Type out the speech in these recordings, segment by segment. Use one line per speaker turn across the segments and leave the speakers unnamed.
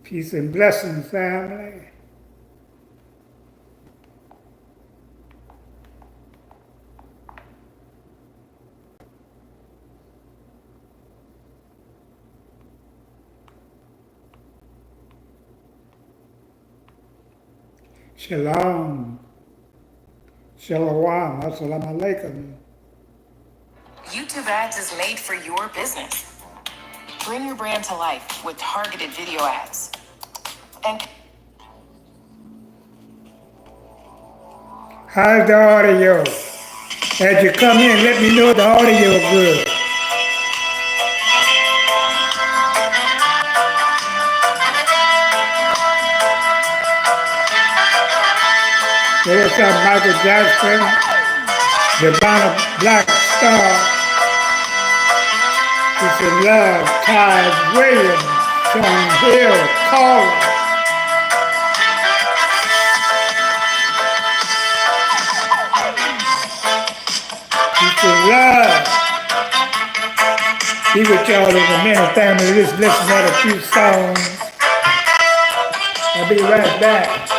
Peace and blessings, family. Shalom. Shalom. Assalamu alaikum.
YouTube ads is made for your business. Bring your brand to life with targeted video ads. And
How's the audio? As you come in, let me know the audio is good. Hey, what's up, Michael Jackson? Divana Black Star. It's in love. Ty Williams. Sean Hill. Caller. It's in love. Be with y'all in a minute, family. Just listen at a few songs. I'll be right back.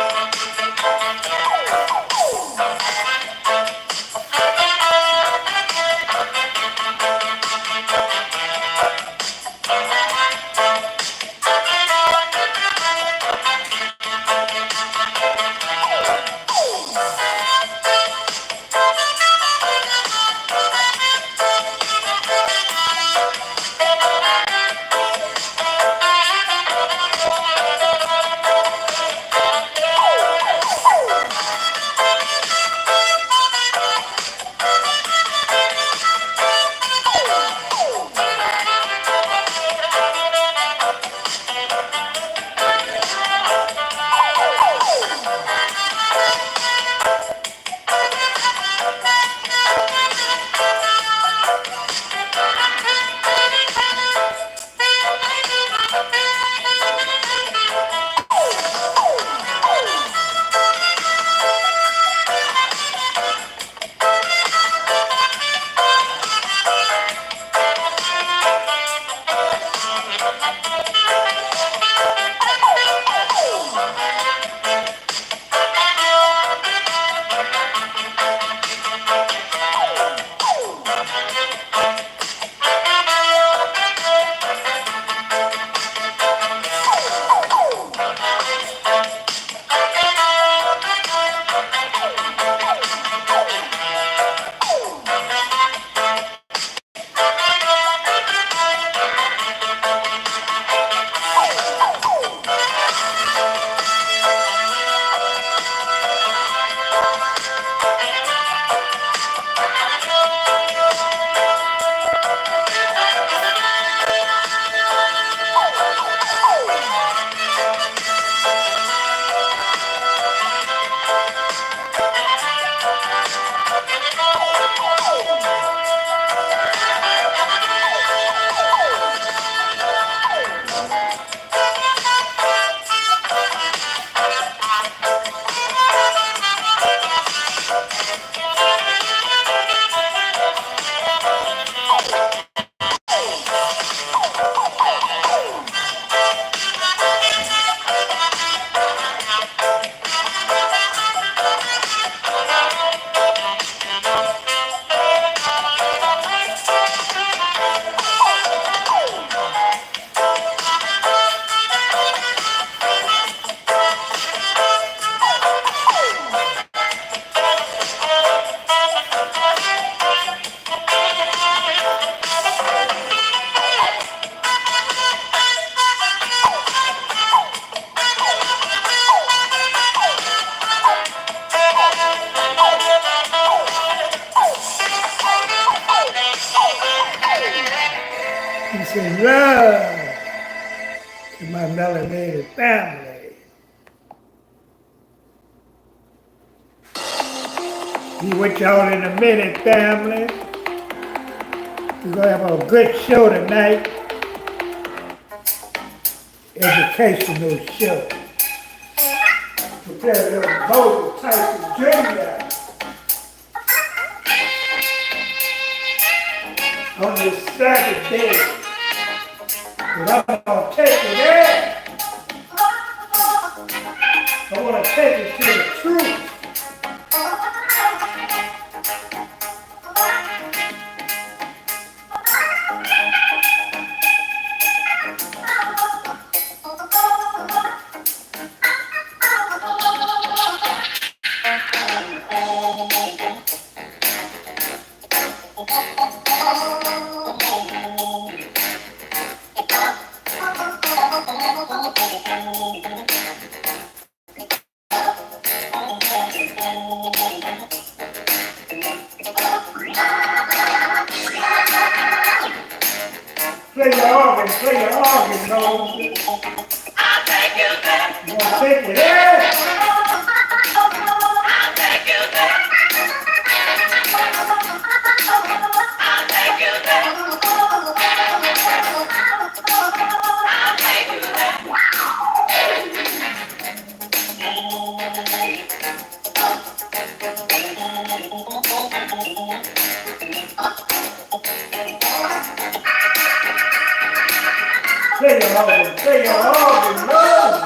Peace and love to my melanated family. Be with y'all in a minute, family. We're going to have a good show tonight. Educational show. Prepare a little Moses Tyson Jr. on this Saturday. But I'm going to take it in. Moses. You gonna take it there? Say your organ, Moses.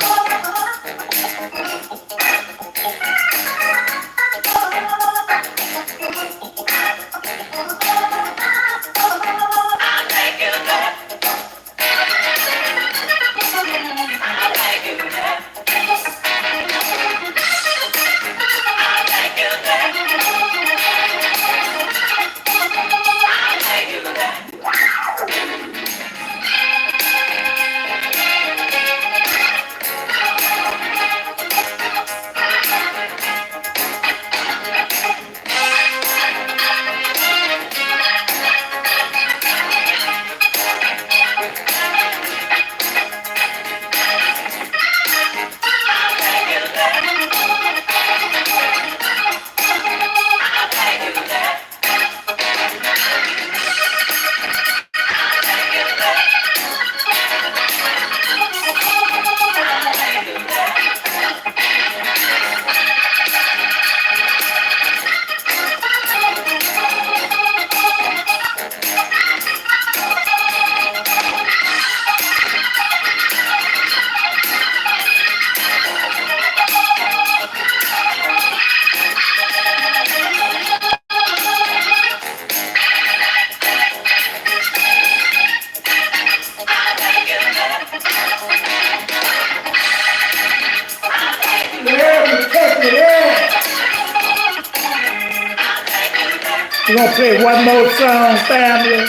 We're going to play one more song, family,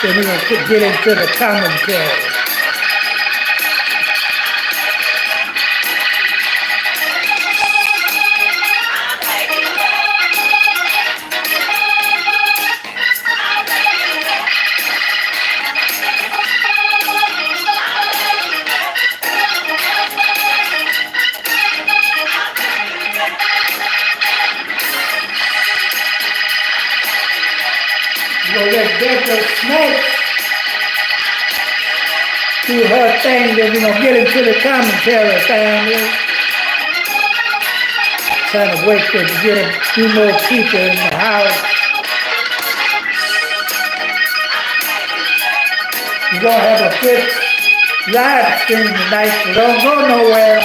then we're going to get into the commentary. We'll let Deborah Snake do her thing, then we're going to get into the commentary, family. Trying to wait to get a few more people in the house. We're going to have a good live stream tonight, so don't go nowhere.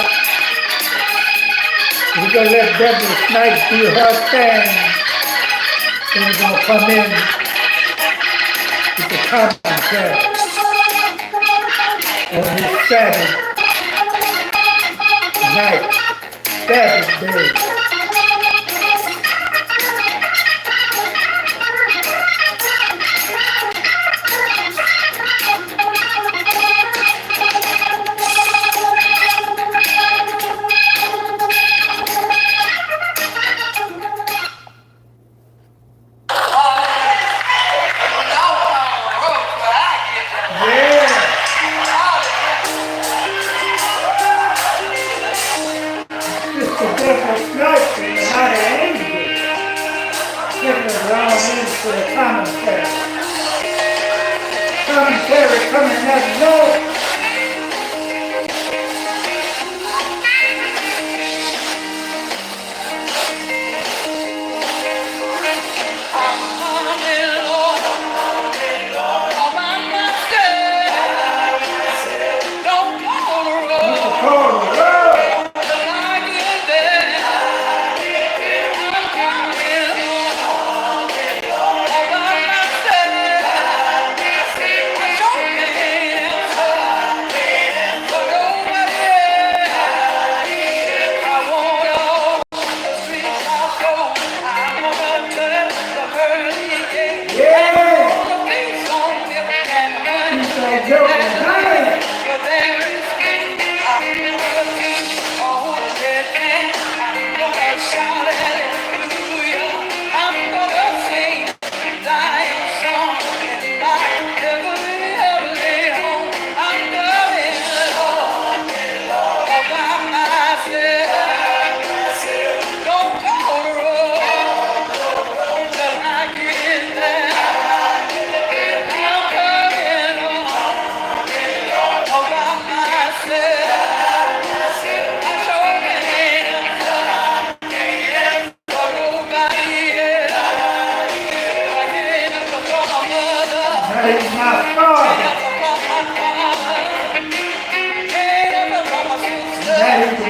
We're going to let Deborah Snake do her thing. Then we're going to come in with the commentary on this Saturday night, Saturday.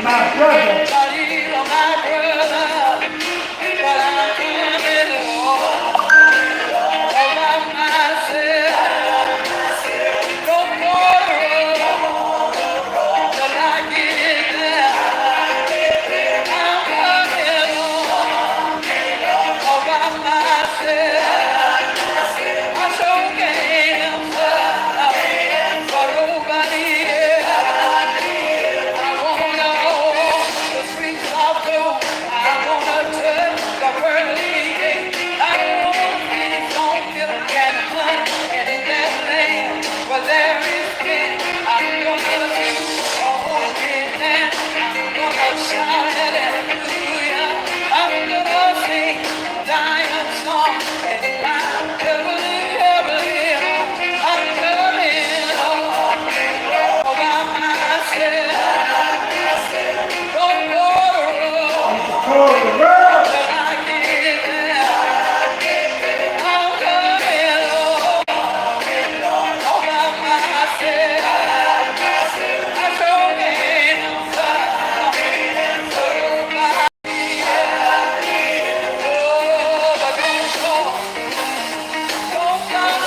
my brother.
Not even my brother. But I am in love all by myself. No more till I get there. I'm coming all by myself. I sure can't for nobody else. I wanna own the streets of gold. I wanna touch the pearly gate. I wanna feast on milk and honey, and in that land where there is plenty, I'm gonna do all this and I'm gonna shout hallelujah. I'm gonna sing Zion's song and my heavenly, heavenly home. I'm coming home all by myself. Don't go
Oh, the world.
till I get there. I'm coming all by myself. I sure can't nobody else. But don't stop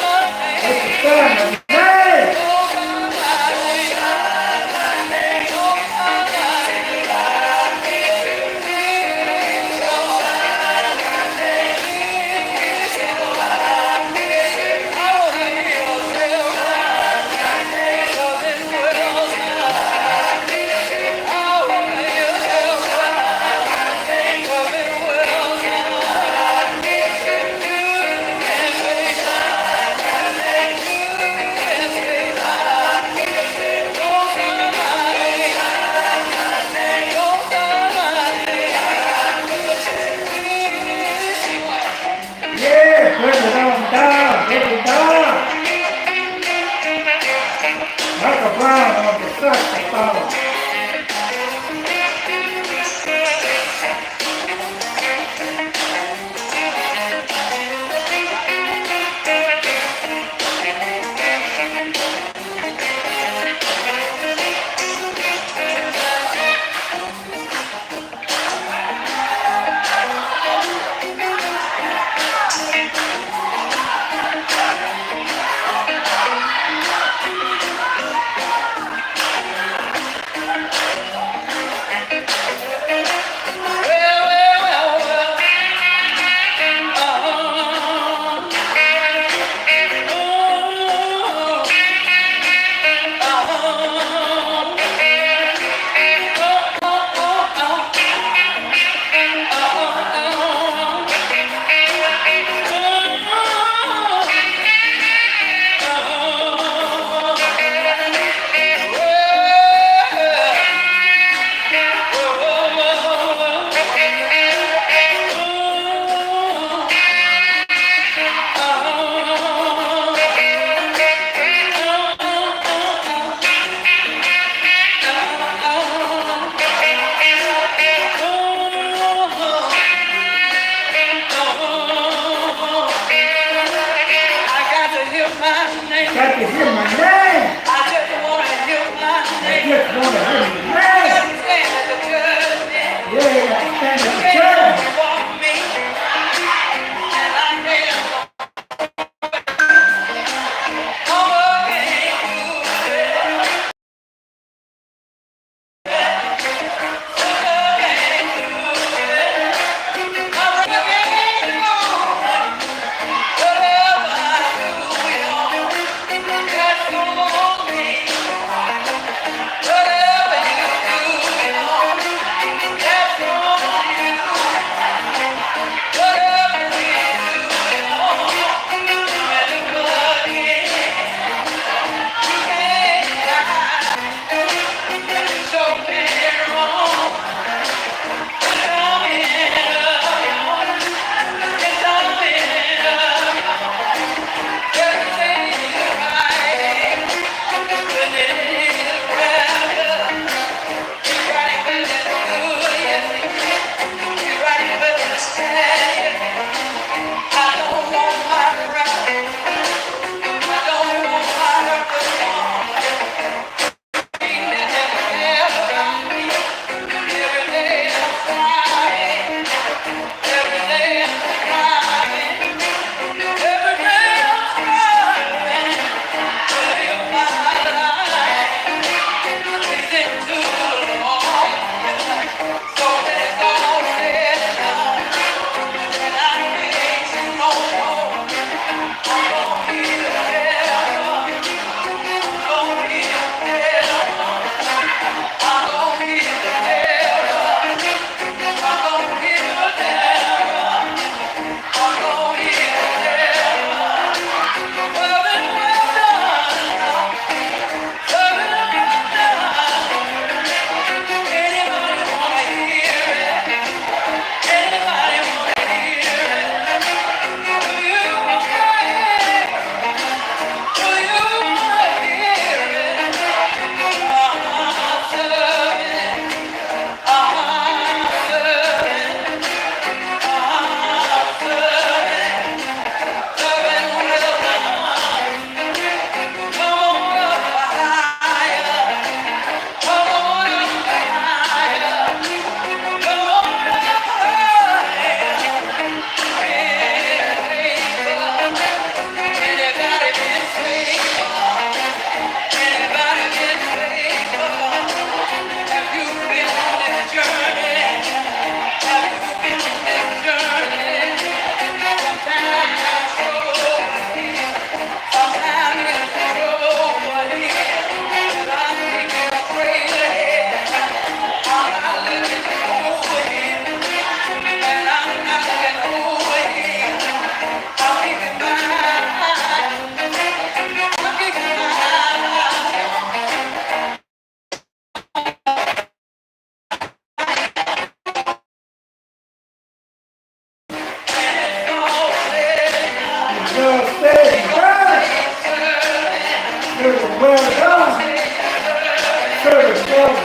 It's
nothing.
the sun of man. Yeah, bring it on down, bring it down. Michael Brown on the saxophone.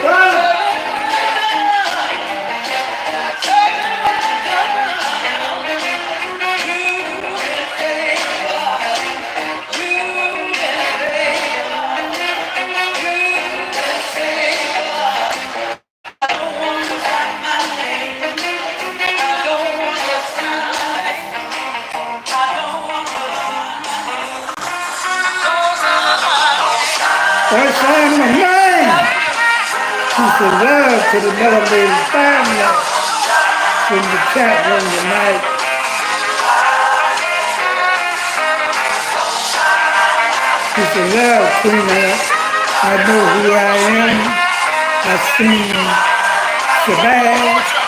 brother. First time my name. Peace and love to the melanated family in the chat room tonight. Peace and love, Queen. I know who I am. I've seen Shabazz.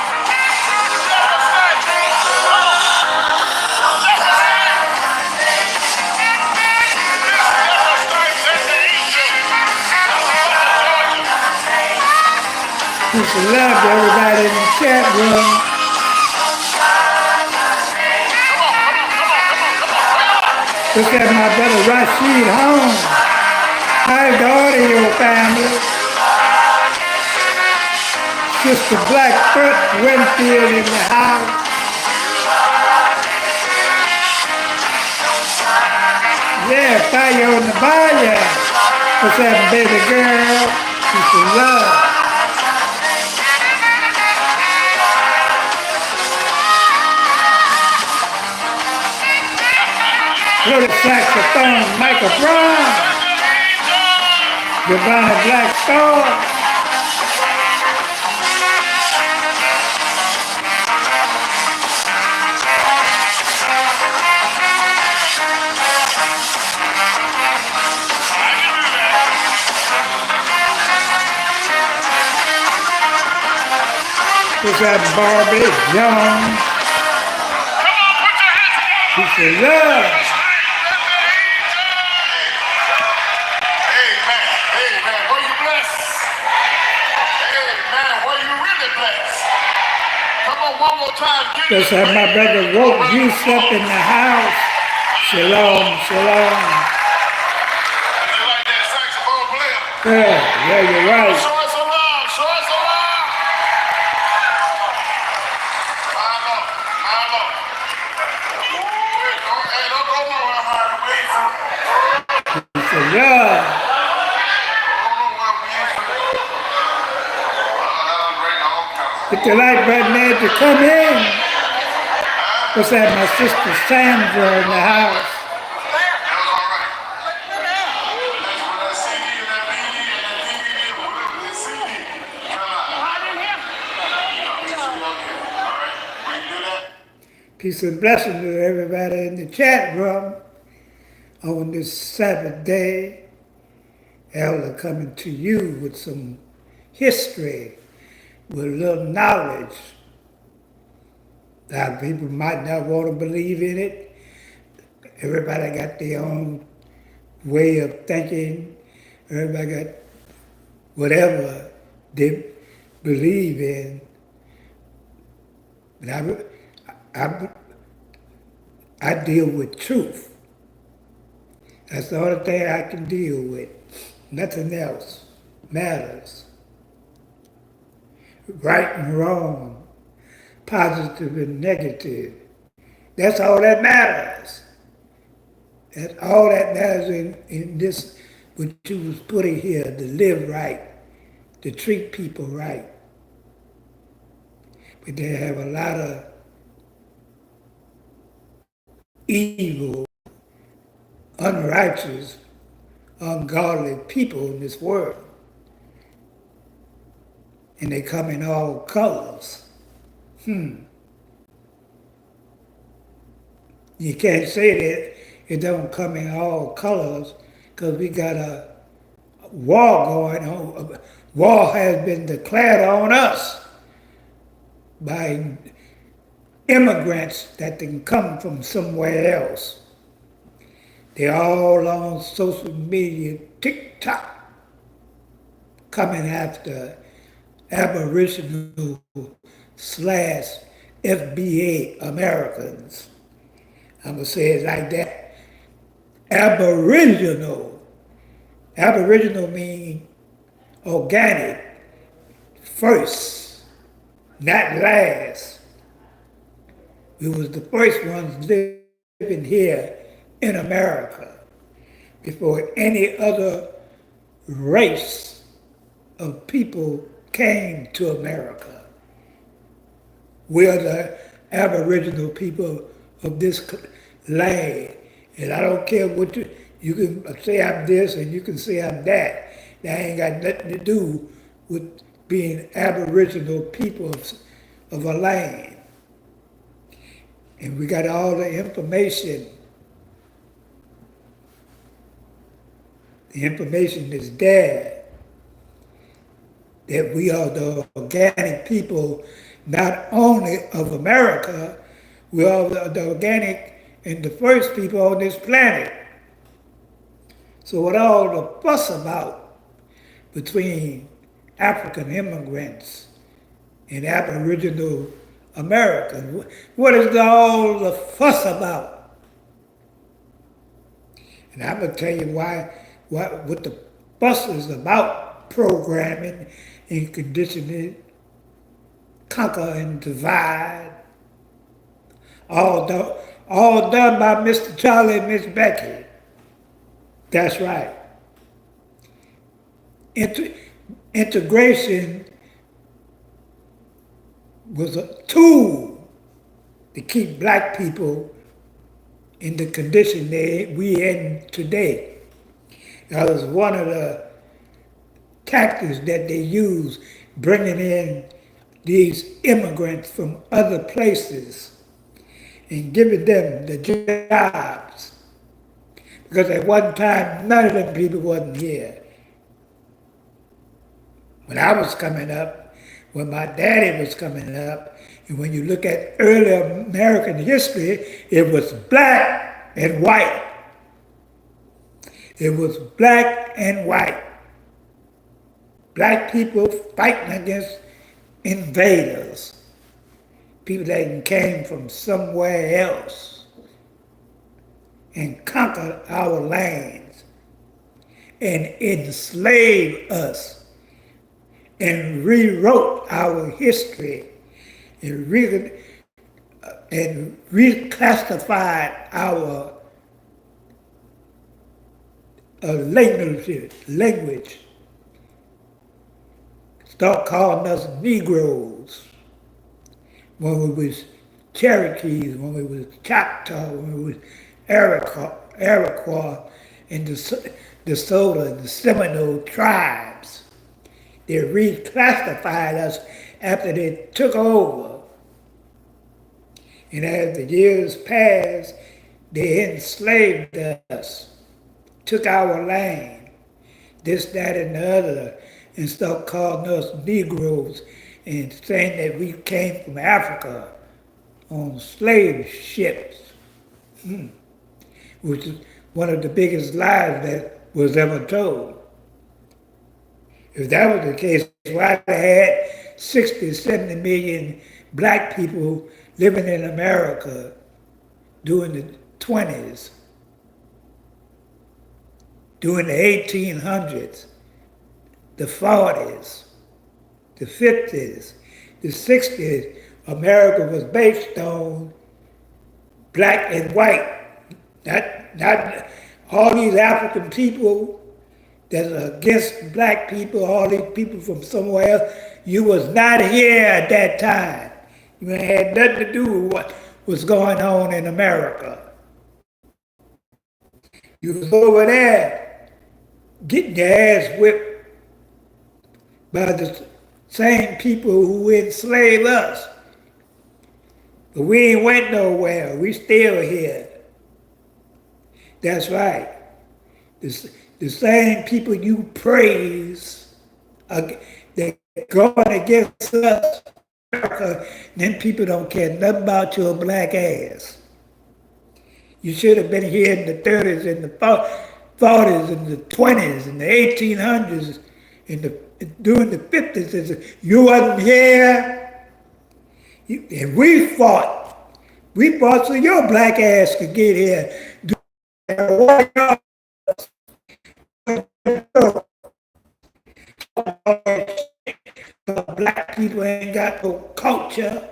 Peace and love to everybody in the chat room. Look at my brother Rashid Holmes. How's the audio family? Sister Blackfoot Winfield in the house. Yeah, fire on the fire. What's that, baby girl? Peace and love. Play the saxophone, Michael Brown, Giovanna Black Star. What's that, Barbie Jones? Peace and love. Let's have my brother Woke Juice up in the house. Shalom, shalom.
You like that saxophone player?
Yeah, you're right.
Show us some love, show us some love. I know. Hey, don't go nowhere, Hardy. Wait.
Peace and love. Get the light button there to come in. What's that, my sister Sandra in the house? Peace and blessings to everybody in the chat room on this Sabbath day. Elder coming to you with some history, with a little knowledge. A lot of people might not want to believe in it. Everybody got their own way of thinking. Everybody got whatever they believe in. But I deal with truth. That's the only thing I can deal with. Nothing else matters. Right and wrong, positive and negative. That's all that matters. That's all that matters in this, what you was putting here, to live right, to treat people right. But they have a lot of evil, unrighteous, ungodly people in this world. And they come in all colors. You can't say that it don't come in all colors, because we got a war going on. War has been declared on us by immigrants that can come from somewhere else. They're all on social media, TikTok, coming after Aboriginal / FBA Americans. I'm going to say it like that. Aboriginal. Aboriginal means organic. first, not last. We was the first ones living here in America before any other race of people came to America. We are the Aboriginal people of this land. And I don't care what you can say I'm this and you can say I'm that. That ain't got nothing to do with being Aboriginal people of a land. And we got all the information. The information is there that we are the organic people, not only of America, we are the organic and the first people on this planet. So what all the fuss about between African immigrants and Aboriginal Americans, what is all the fuss about? And I'm going to tell you what the fuss is about: programming and conditioning, conquer and divide, all done by Mr. Charlie and Miss Becky. That's right. Integration was a tool to keep black people in the condition we in today. That was one of the tactics that they used, bringing in these immigrants from other places and giving them the jobs. Because at one time, none of them people wasn't here. When I was coming up, when my daddy was coming up, and when you look at early American history, it was black and white. It was black and white. Black people fighting against invaders, people that came from somewhere else and conquered our lands and enslaved us and rewrote our history and reclassified our language. Start calling us Negroes when we was Cherokees, when we was Choctaw, when we was Iroquois, and the Soda and the Seminole tribes. They reclassified us after they took over. And as the years passed, they enslaved us, took our land, this, that, and the other, and start calling us Negroes and saying that we came from Africa on slave ships, which is one of the biggest lies that was ever told. If that was the case, why they had 60, 70 million black people living in America during the 20s, during the 1800s, the 40s, the 50s, the 60s, America was based on black and white. Not all these African people that are against black people, all these people from somewhere else. You was not here at that time. You had nothing to do with what was going on in America. You was over there getting your ass whipped by the same people who enslaved us. But we ain't went nowhere. We still here. That's right. The same people you praise that going against us, America, then people don't care nothing about your black ass. You should have been here in the 30s and the 40s and the 20s and the 1800s and during the 50s. You wasn't here. And we fought. We fought so your black ass could get here. black people ain't got no culture.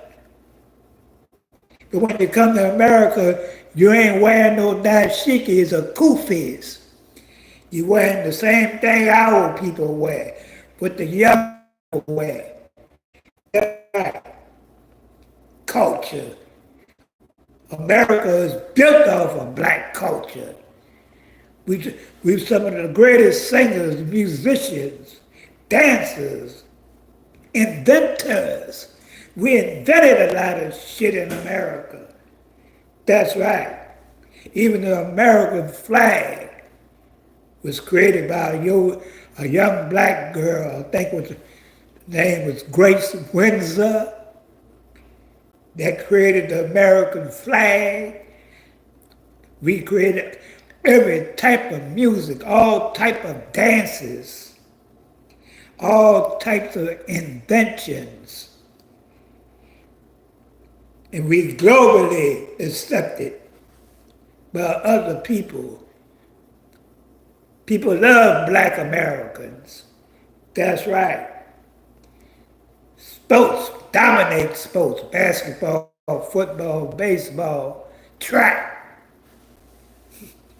But when you come to America, you ain't wearing no dashikis or kufis. You wearing the same thing our people wear, what the young people wear. Culture. America is built off of black culture. We're some of the greatest singers, musicians, dancers, inventors. We invented a lot of shit in America. That's right. Even the American flag was created by a young black girl, I think her name was Grace Windsor, that created the American flag. We created every type of music, all type of dances, all types of inventions. And we globally accepted by other people. People love black Americans. That's right. Sports, dominate sports, basketball, football, baseball, track,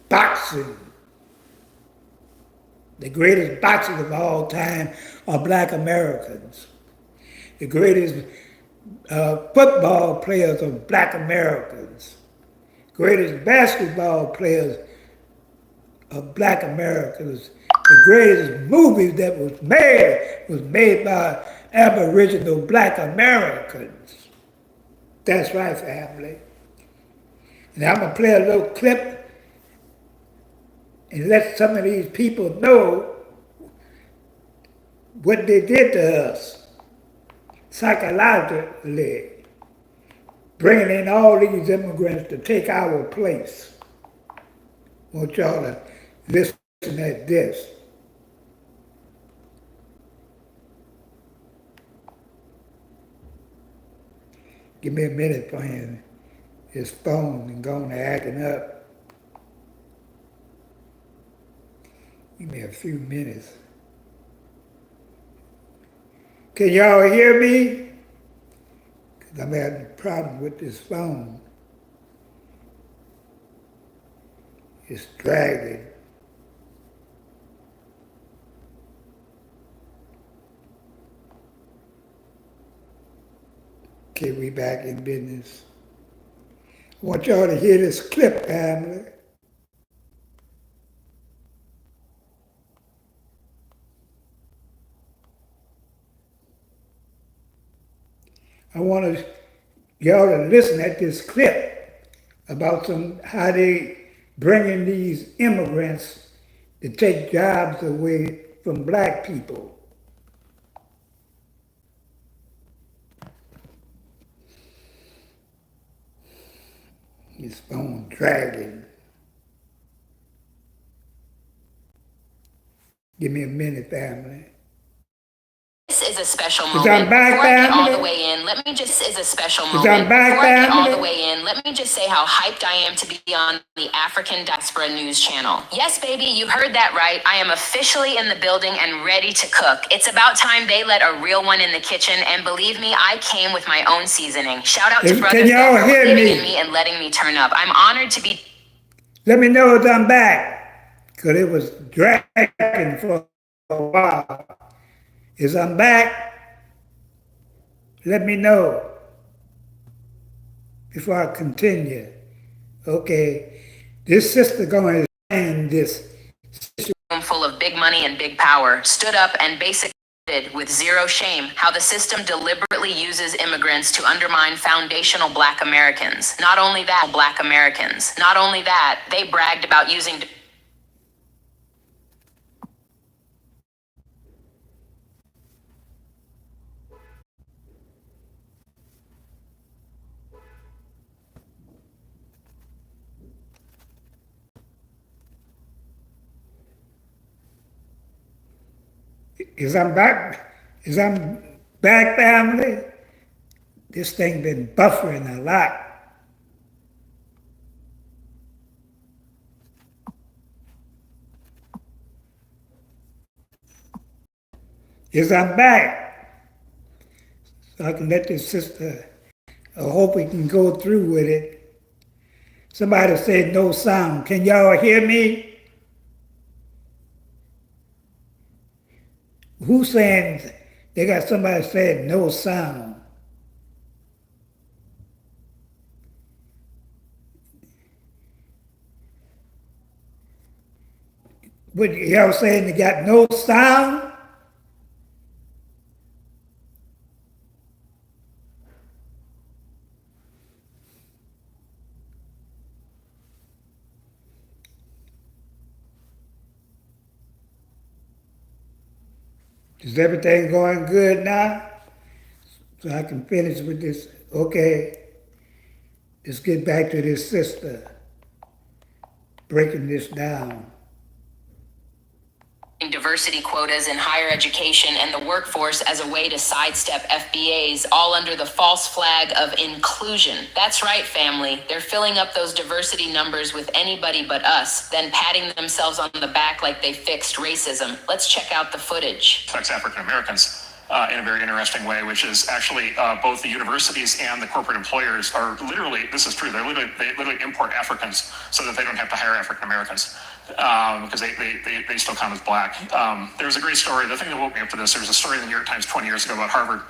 boxing. The greatest boxers of all time are black Americans. The greatest football players are black Americans. Greatest basketball players are black Americans. The greatest movie that was made by Aboriginal black Americans. That's right, family. And I'm going to play a little clip and let some of these people know what they did to us psychologically, bringing in all these immigrants to take our place. I want y'all to listen at this. Give me a minute playing his phone and going to acting up. Give me a few minutes. Can y'all hear me? Because I'm having a problem with this phone. It's dragging. Okay, we back in business. I want y'all to hear this clip, family. I want y'all to listen at this clip about how they bringing these immigrants to take jobs away from black people. His phone dragging. Give me a minute, family.
This is a special
Is
moment.
I'm back,
Before I get all
family?
the way in, let me just is a special
Is
moment.
I'm back,
Before I get all the
family?
way in, let me just say how hyped I am to be on the African Diaspora News Channel. Yes, baby, you heard that right. I am officially in the building and ready to cook. It's about time they let a real one in the kitchen, and believe me, I came with my own seasoning. Shout out to
Can
brothers
y'all
that are
hear
believing
me?
in me and letting me turn up. I'm honored to be.
Let me know if I'm back, because it was dragging for a while. Is I'm back? Let me know before I continue. Okay, this sister going to explain this.
Room full of big money and big power, stood up and basically with zero shame how the system deliberately uses immigrants to undermine foundational black Americans. Not only that, they bragged about using.
Is I'm back? Is I'm back, family? This thing been buffering a lot. Is I'm back? so I can let this sister, I hope we can go through with it. Somebody said no sound. Can y'all hear me? Who's saying they got somebody saying no sound? What y'all saying they got no sound? Is everything going good now? So I can finish with this. Okay, let's get back to this sister, breaking this down.
Diversity quotas in higher education and the workforce as a way to sidestep FBAs, all under the false flag of inclusion. That's right, family. They're filling up those diversity numbers with anybody but us, then patting themselves on the back like they fixed racism. Let's check out the footage.
Affects African Americans in a very interesting way, which is actually both the universities and the corporate employers are literally, this is true, they literally import Africans so that they don't have to hire African Americans because they still count as black. There was a great story. The thing that woke me up to this, there was a story in the New York Times 20 years ago about Harvard.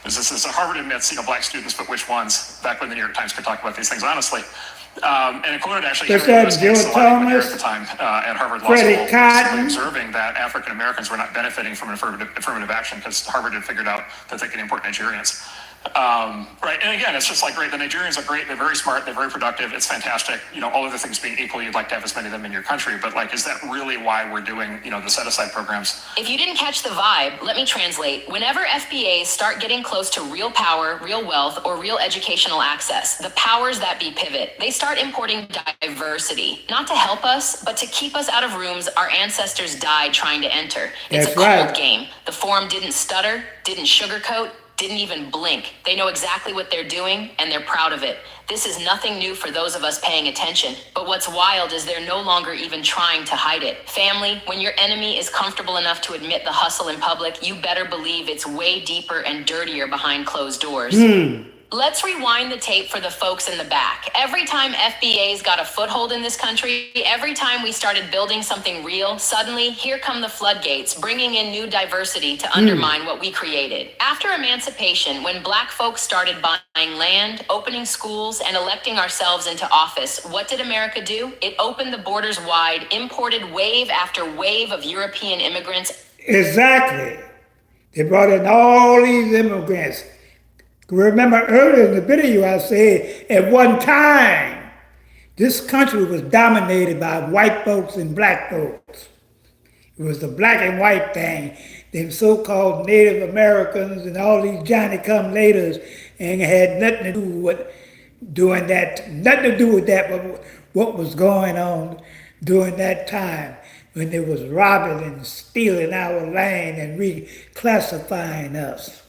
This is Harvard admits, black students, but which ones? Back when the New York Times could talk about these things honestly. And it quoted actually
Just
Henry
had
Louis
Joe
Gates, the librarian
Thomas,
at the time at Harvard Law
Freddie
School,
Cotton.
observing that African Americans were not benefiting from affirmative action because Harvard had figured out that they could import Nigerians. Right, and again, it's just like great. The Nigerians are great. They're very smart. They're very productive. It's fantastic. All other things being equal, you'd like to have as many of them in your country. But is that really why we're doing, the set-aside programs?
If you didn't catch the vibe, let me translate. Whenever FBAs start getting close to real power, real wealth, or real educational access, the powers that be pivot. They start importing diversity, not to help us, but to keep us out of rooms our ancestors died trying to enter. It's
That's
a cold
right.
game. The forum didn't stutter, didn't sugarcoat, didn't even blink. They know exactly what they're doing, and they're proud of it. This is nothing new for those of us paying attention. But what's wild is they're no longer even trying to hide it. Family, when your enemy is comfortable enough to admit the hustle in public, you better believe it's way deeper and dirtier behind closed doors. Let's rewind the tape for the folks in the back. Every time FBAs got a foothold in this country, every time we started building something real, suddenly here come the floodgates, bringing in new diversity to undermine what we created. After emancipation, when black folks started buying land, opening schools, and electing ourselves into office, what did America do? It opened the borders wide, imported wave after wave of European immigrants.
Exactly. They brought in all these immigrants. Remember earlier in the video I said, at one time, this country was dominated by white folks and black folks. It was the black and white thing. Them so-called Native Americans and all these Johnny-come-laters, and it had nothing to do with doing that, nothing to do with that, but what was going on during that time when they was robbing and stealing our land and reclassifying us.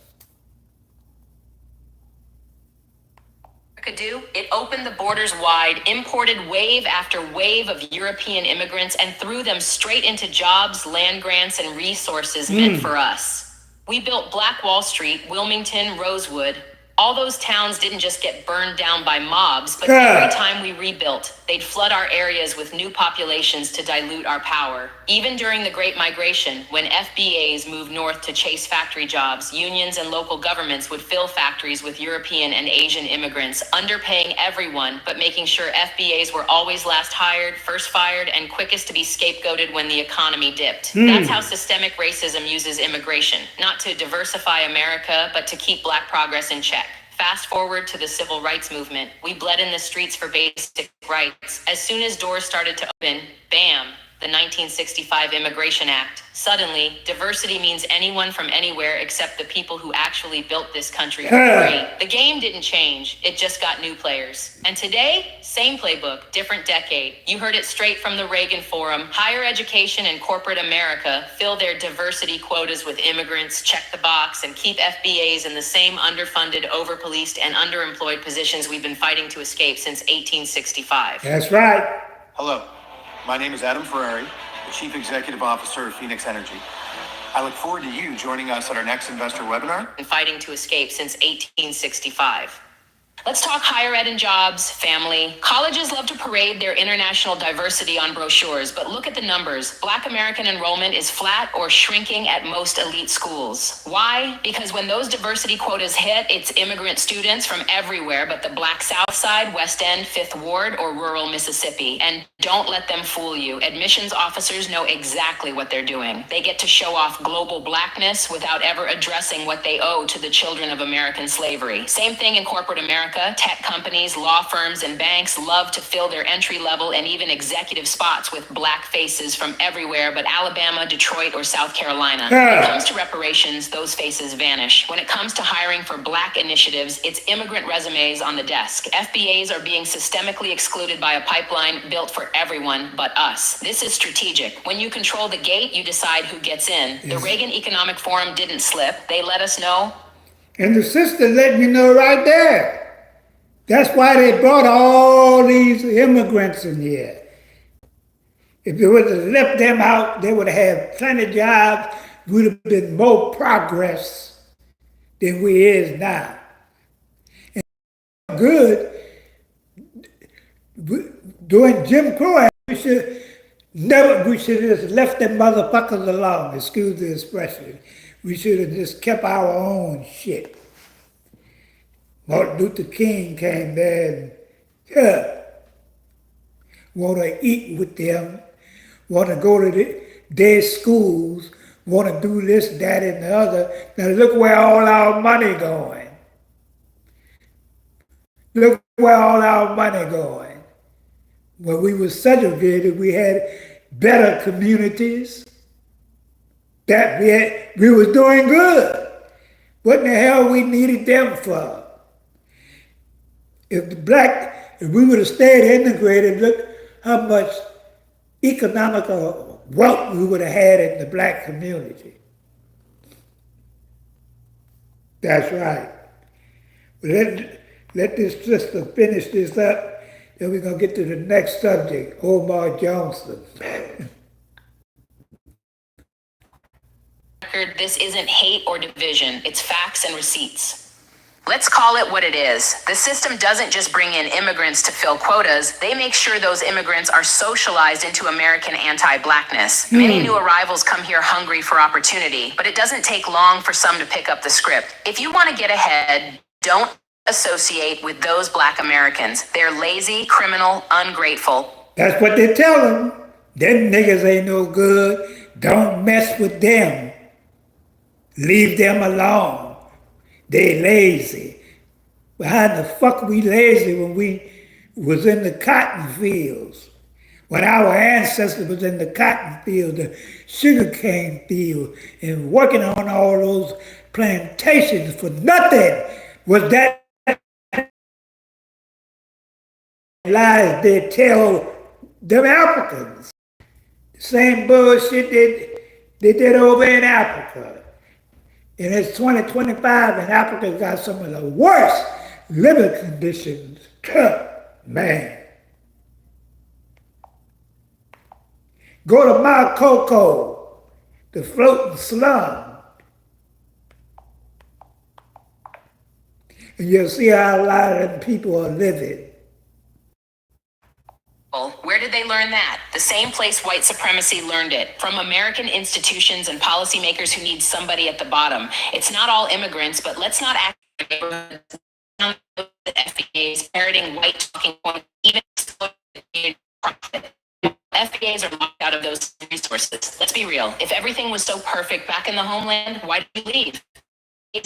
Do, it opened the borders wide, imported wave after wave of European immigrants, and threw them straight into jobs, land grants, and resources meant for us. We built Black Wall Street, Wilmington, Rosewood. All those towns didn't just get burned down by mobs, but every time we rebuilt, they'd flood our areas with new populations to dilute our power. Even during the Great Migration, when FBAs moved north to chase factory jobs, unions and local governments would fill factories with European and Asian immigrants, underpaying everyone, but making sure FBAs were always last hired, first fired, and quickest to be scapegoated when the economy dipped. That's how systemic racism uses immigration, not to diversify America, but to keep black progress in check. Fast forward to the civil rights movement. We bled in the streets for basic rights. As soon as doors started to open, bam, the 1965 Immigration Act. Suddenly, diversity means anyone from anywhere except the people who actually built this country for free. The game didn't change, it just got new players. And today, same playbook, different decade. You heard it straight from the Reagan Forum. Higher education and corporate America fill their diversity quotas with immigrants, check the box, and keep FBAs in the same underfunded, overpoliced, and underemployed positions we've been fighting to escape since 1865.
That's right.
Hello, my name is Adam Ferrari, the Chief Executive Officer of Phoenix Energy. I look forward to you joining us at our next investor webinar.
And fighting to escape since 1865. Let's talk higher ed and jobs, family. Colleges love to parade their international diversity on brochures, but look at the numbers. Black American enrollment is flat or shrinking at most elite schools. Why? Because when those diversity quotas hit, it's immigrant students from everywhere but the Black South Side, West End, Fifth Ward, or rural Mississippi. And don't let them fool you. Admissions officers know exactly what they're doing. They get to show off global blackness without ever addressing what they owe to the children of American slavery. Same thing in corporate America. Tech companies, law firms, and banks love to fill their entry-level and even executive spots with black faces from everywhere but Alabama, Detroit, or South Carolina. When it comes to reparations, those faces vanish. When it comes to hiring for black initiatives, it's immigrant resumes on the desk. FBAs are being systemically excluded by a pipeline built for everyone but us. This is strategic. When you control the gate, you decide who gets in. The Reagan Economic Forum didn't slip. They let us know.
And the sister let me know right there. That's why they brought all these immigrants in here. If they would have left them out, they would have had plenty of jobs. We would have been more progress than we is now. And good, during Jim Crow, we should have just left them motherfuckers alone, excuse the expression. We should have just kept our own shit. Martin Luther King came there and want to eat with them, want to go to their schools, want to do this, that, and the other. Now look where all our money going. Look where all our money going. When we were segregated, we had better communities. That we was doing good. What in the hell we needed them for? If we would have stayed integrated, look how much economical wealth we would have had in the black community. That's right. Let this sister finish this up, then we're going to get to the next subject, Omar Johnson.
This isn't hate or division, it's facts and receipts. Let's call it what it is. The system doesn't just bring in immigrants to fill quotas, they make sure those immigrants are socialized into American anti-blackness. Many new arrivals come here hungry for opportunity, but it doesn't take long for some to pick up the script. If you want to get ahead, don't associate with those black Americans. They're lazy, criminal, ungrateful.
That's what they tell them. Them niggas ain't no good. Don't mess with them. Leave them alone. They lazy. But how the fuck we lazy when we was in the cotton fields? When our ancestors was in the cotton field, the sugarcane field, and working on all those plantations for nothing, was that lies they tell them Africans. The same bullshit they did over in Africa. And it's 2025 and Africa's got some of the worst living conditions. Man. Go to Makoko, the floating slum, and you'll see how a lot of them people are living.
Where did they learn that? The same place white supremacy learned it, from American institutions and policymakers who need somebody at the bottom. It's not all immigrants, but let's not act like the FBAs parroting white talking points, even profit. FBAs are locked out of those resources. Let's be real. If everything was so perfect back in the homeland, why did you leave?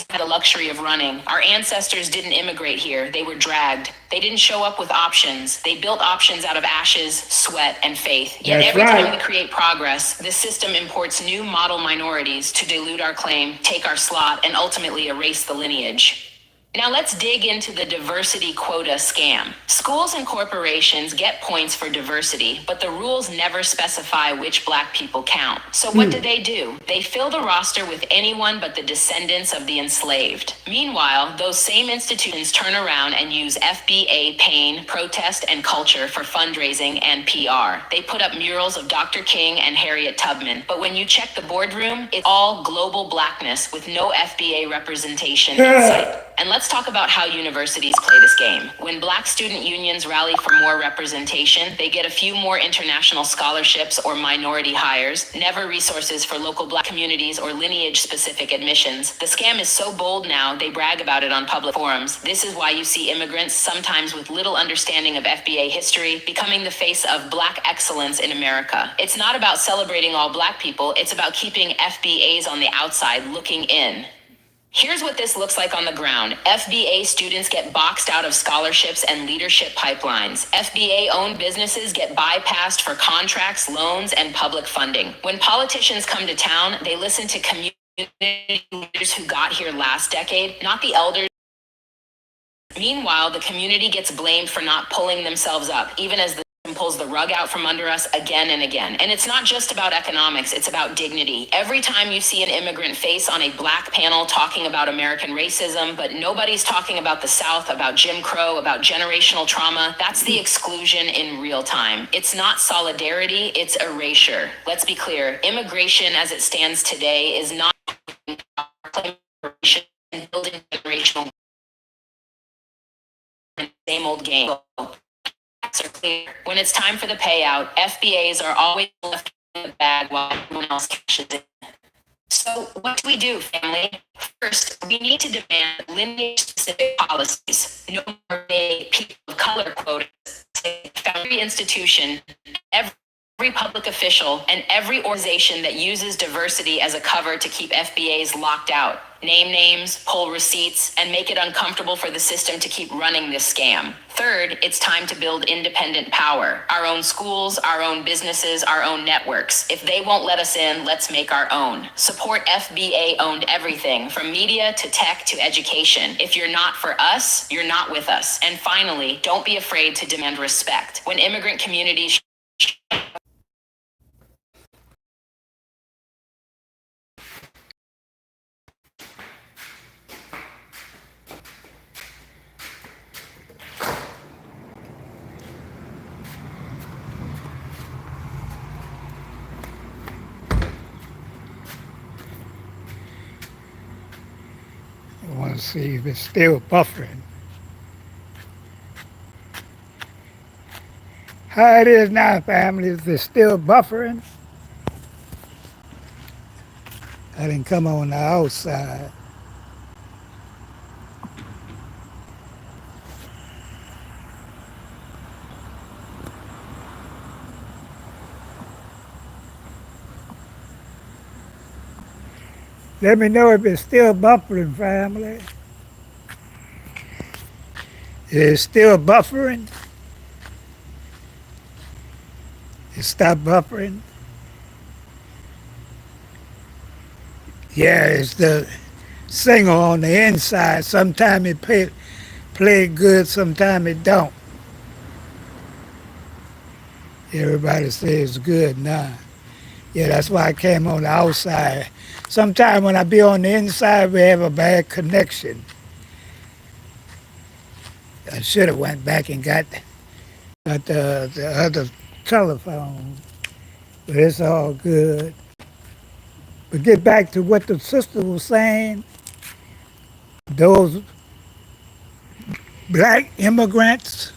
Had the luxury of running. Our ancestors didn't immigrate here. They were dragged. They didn't show up with options. They built options out of ashes, sweat, and faith. Yet every time we create progress, this system imports new model minorities to dilute our claim, take our slot, and ultimately erase the lineage. Now let's dig into the diversity quota scam. Schools and corporations get points for diversity, but the rules never specify which black people count. So what do? They fill the roster with anyone but the descendants of the enslaved. Meanwhile, those same institutions turn around and use FBA pain, protest, and culture for fundraising and PR. They put up murals of Dr. King and Harriet Tubman, but when you check the boardroom, it's all global blackness with no FBA representation in sight. And let's talk about how universities play this game. When black student unions rally for more representation, they get a few more international scholarships or minority hires, never resources for local black communities or lineage-specific admissions. The scam is so bold now, they brag about it on public forums. This is why you see immigrants, sometimes with little understanding of FBA history, becoming the face of black excellence in America. It's not about celebrating all black people, it's about keeping FBAs on the outside looking in. Here's what this looks like on the ground. FBA students get boxed out of scholarships and leadership pipelines. FBA-owned businesses get bypassed for contracts, loans, and public funding. When politicians come to town, they listen to community leaders who got here last decade, not the elders. Meanwhile, the community gets blamed for not pulling themselves up, even as the system pulls the rug out from under us again and again. And it's not just about economics, it's about dignity. Every time you see an immigrant face on a black panel talking about American racism, but nobody's talking about the South, about Jim Crow, about generational trauma, that's the exclusion in real time. It's not solidarity, it's erasure. Let's be clear, immigration as it stands today is not building generational same old game. Facts are clear. When it's time for the payout, FBAs are always left in the bag while everyone else cashes in. So what do, family? First, we need to demand lineage-specific policies. No more vague people of color quotas. Every institution, every public official, and every organization that uses diversity as a cover to keep FBAs locked out. Name names, pull receipts, and make it uncomfortable for the system to keep running this scam. Third, it's time to build independent power. Our own schools, our own businesses, our own networks. If they won't let us in, let's make our own. Support FBA-owned everything, from media to tech to education. If you're not for us, you're not with us. And finally, don't be afraid to demand respect. When immigrant communities
I want to see if it's still buffering. How it is now, family, is it still buffering? I didn't come on the outside. Let me know if it's still buffering, family. It's still buffering. It stopped buffering. Yeah, it's the signal on the inside. Sometimes it play good, sometimes it don't. Everybody says it's good now. Yeah, that's why I came on the outside. Sometimes when I be on the inside, we have a bad connection. I should have went back and got the other telephone, but it's all good. But get back to what the sister was saying. Those black immigrants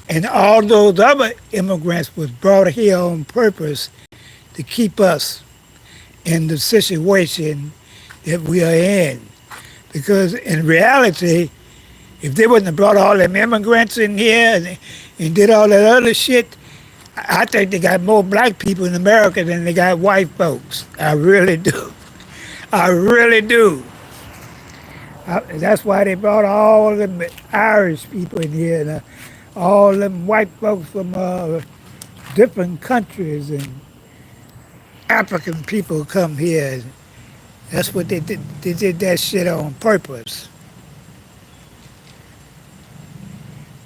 and all those other immigrants was brought here on purpose to keep us in the situation that we are in. Because in reality, if they wouldn't have brought all them immigrants in here and did all that other shit, I think they got more black people in America than they got white folks. I really do. I really do. That's why they brought all them Irish people in here, and all them white folks from different countries, and African people come here. That's what they did. They did that shit on purpose.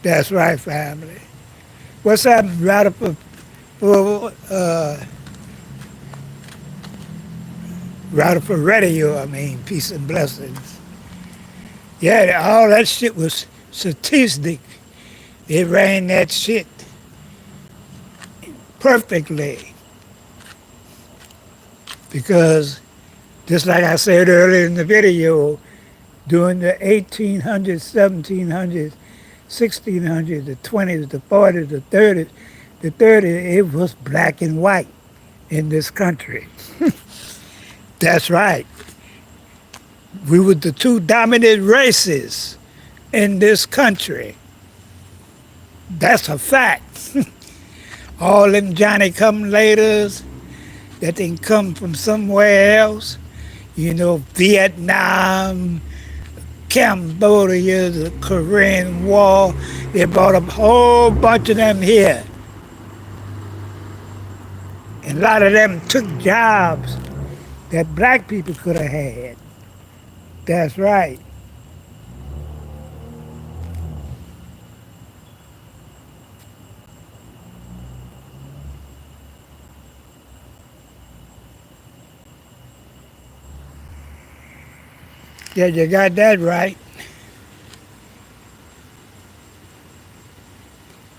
That's right, family. What's up, Radical, Radical Radio? I mean, peace and blessings. Yeah, all that shit was statistic. They ran that shit perfectly because, just like I said earlier in the video, during the 1800s, 1700s, 1600s, the 20s, the 40s, the 30s, it was black and white in this country. That's right. We were the two dominant races in this country. That's a fact. All them Johnny come laters that didn't come from somewhere else, Vietnam, Cambodia, the Korean War, they brought a whole bunch of them here. And a lot of them took jobs that black people could have had. That's right. Yeah, you got that right.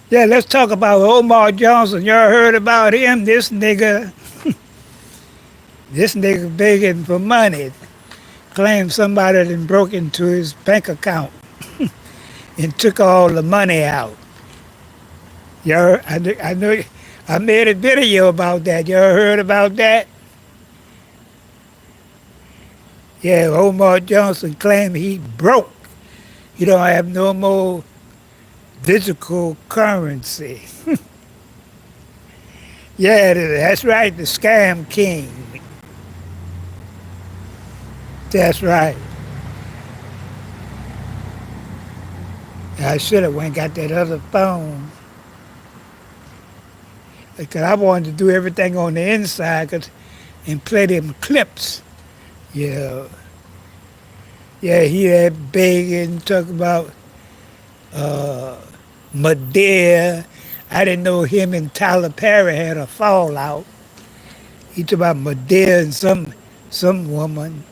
Yeah, let's talk about Omar Johnson. Y'all heard about him? This nigga begging for money. Claimed somebody had broke into his bank account and took all the money out. I know, I made a video about that. Y'all heard about that? Yeah, Omar Johnson claimed he broke. He don't have no more physical currency. Yeah, that's right, the scam king. That's right. I should have went and got that other phone. Because I wanted to do everything on the inside and play them clips. Yeah. Yeah, he had begging, talk about Madea. I didn't know him and Tyler Perry had a fallout. He talked about Madea and some woman.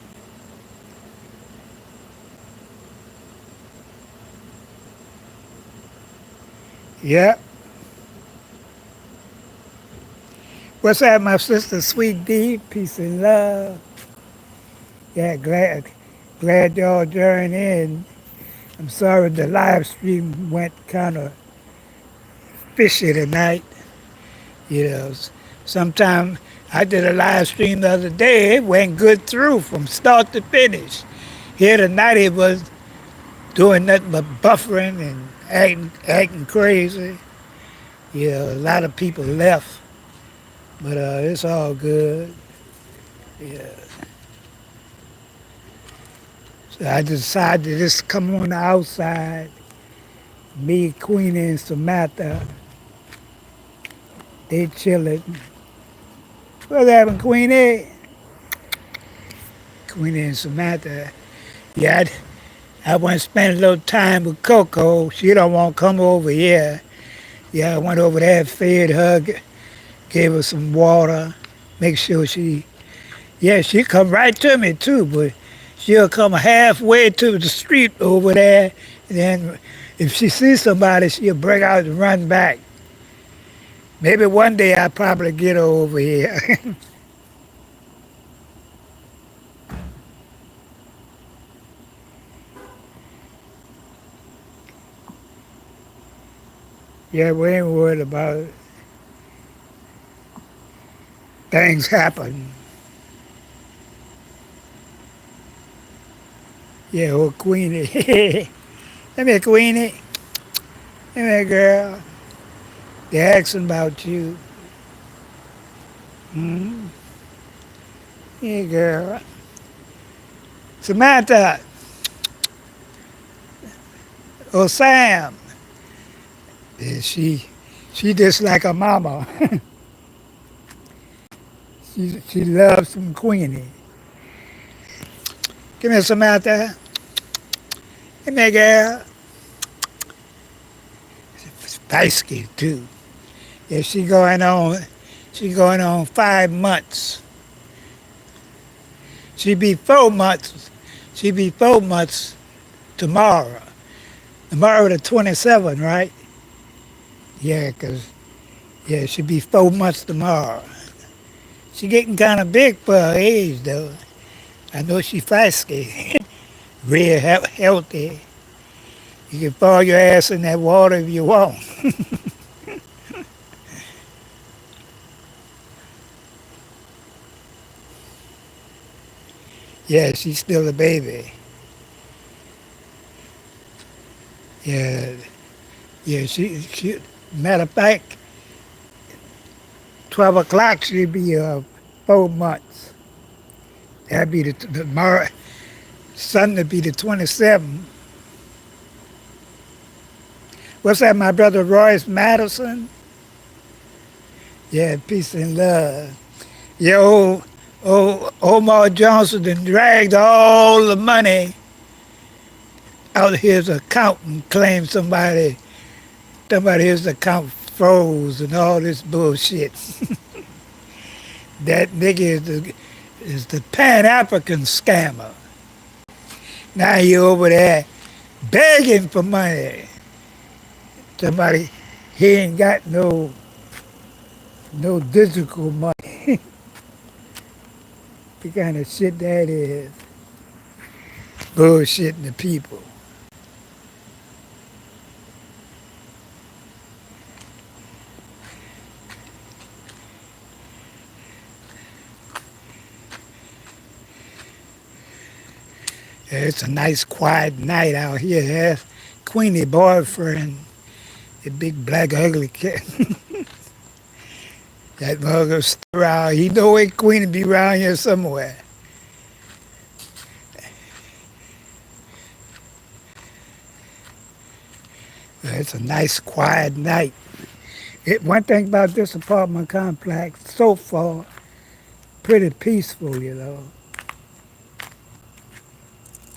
Yeah. What's up, my sister, Sweet D? Peace and love. Yeah, glad y'all joined in. I'm sorry the live stream went kind of fishy tonight. Sometime I did a live stream the other day. It went good through from start to finish. Here tonight it was doing nothing but buffering and acting crazy. A lot of people left, but it's all good. Yeah. So I decided to just come on the outside. Me, Queenie, and Samantha, they chilling. What's happening, Queenie? Queenie and Samantha. Yeah, I went and spent a little time with Coco. She don't want to come over here. Yeah, I went over there, fed her, gave her some water, make sure she come right to me too, but she'll come halfway to the street over there, and then if she sees somebody, she'll break out and run back. Maybe one day I'll probably get her over here. Yeah, we ain't worried about it. Things happen. Yeah, oh Queenie. Come here, Queenie. Come here, girl. They're asking about you. Hmm? Yeah, girl. Samantha. Oh, Sam. Yeah, she just like her mama. She loves some Queenie. Give me some out there. Give me a girl. Spicy too. Yeah, she going on 5 months. She be 4 months. She be 4 months tomorrow. Tomorrow the 27th, right? Yeah, 'cause yeah, she be 4 months tomorrow. She getting kind of big for her age, though. I know she feisty, real healthy. You can fall your ass in that water if you want. Yeah, she's still a baby. Yeah, yeah. Matter of fact, 12 o'clock she'll be 4 months. That'd be the tomorrow. Sunday be the 27th. What's that, my brother Royce Madison? Yeah, peace and love. Yeah, old Omar Johnson done dragged all the money out of his account and claimed somebody his account froze and all this bullshit. That nigga is the Pan-African scammer. Now he over there begging for money. Somebody, he ain't got no digital money. The kind of shit that is. Bullshitting the people. Yeah, it's a nice quiet night out here. That's Queenie boyfriend, the big black ugly cat. That mother still around. He know where Queenie be around here somewhere. It's a nice quiet night. One thing about this apartment complex, so far, pretty peaceful, you know.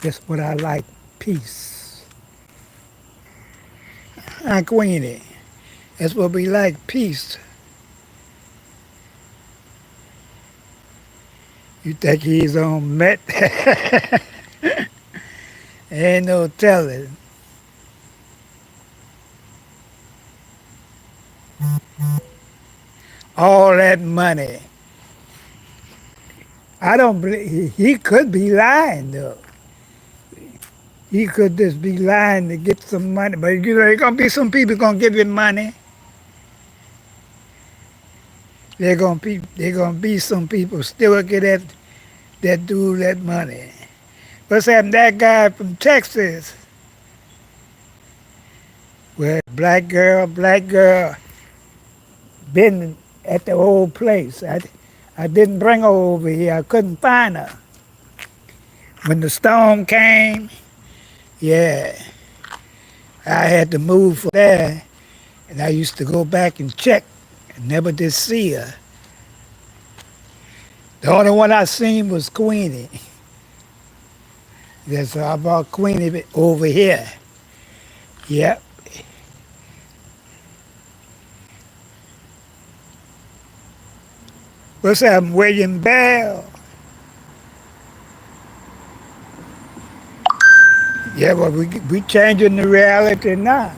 That's what I like, peace. Queenie, that's what we like, peace. You think he's on Met? Ain't no telling. All that money. I don't believe he could be lying though. He could just be lying to get some money. But you know, there's gonna be some people gonna give him money. They're gonna be some people still get that dude that money. What's happened? That guy from Texas. Well, black girl, been at the old place. I didn't bring her over here. I couldn't find her. When the storm came, yeah, I had to move from there. And I used to go back and check. I never did see her. The only one I seen was Queenie. So I brought Queenie over here. Yep. What's up, William Bell? Yeah, well, we changing the reality now.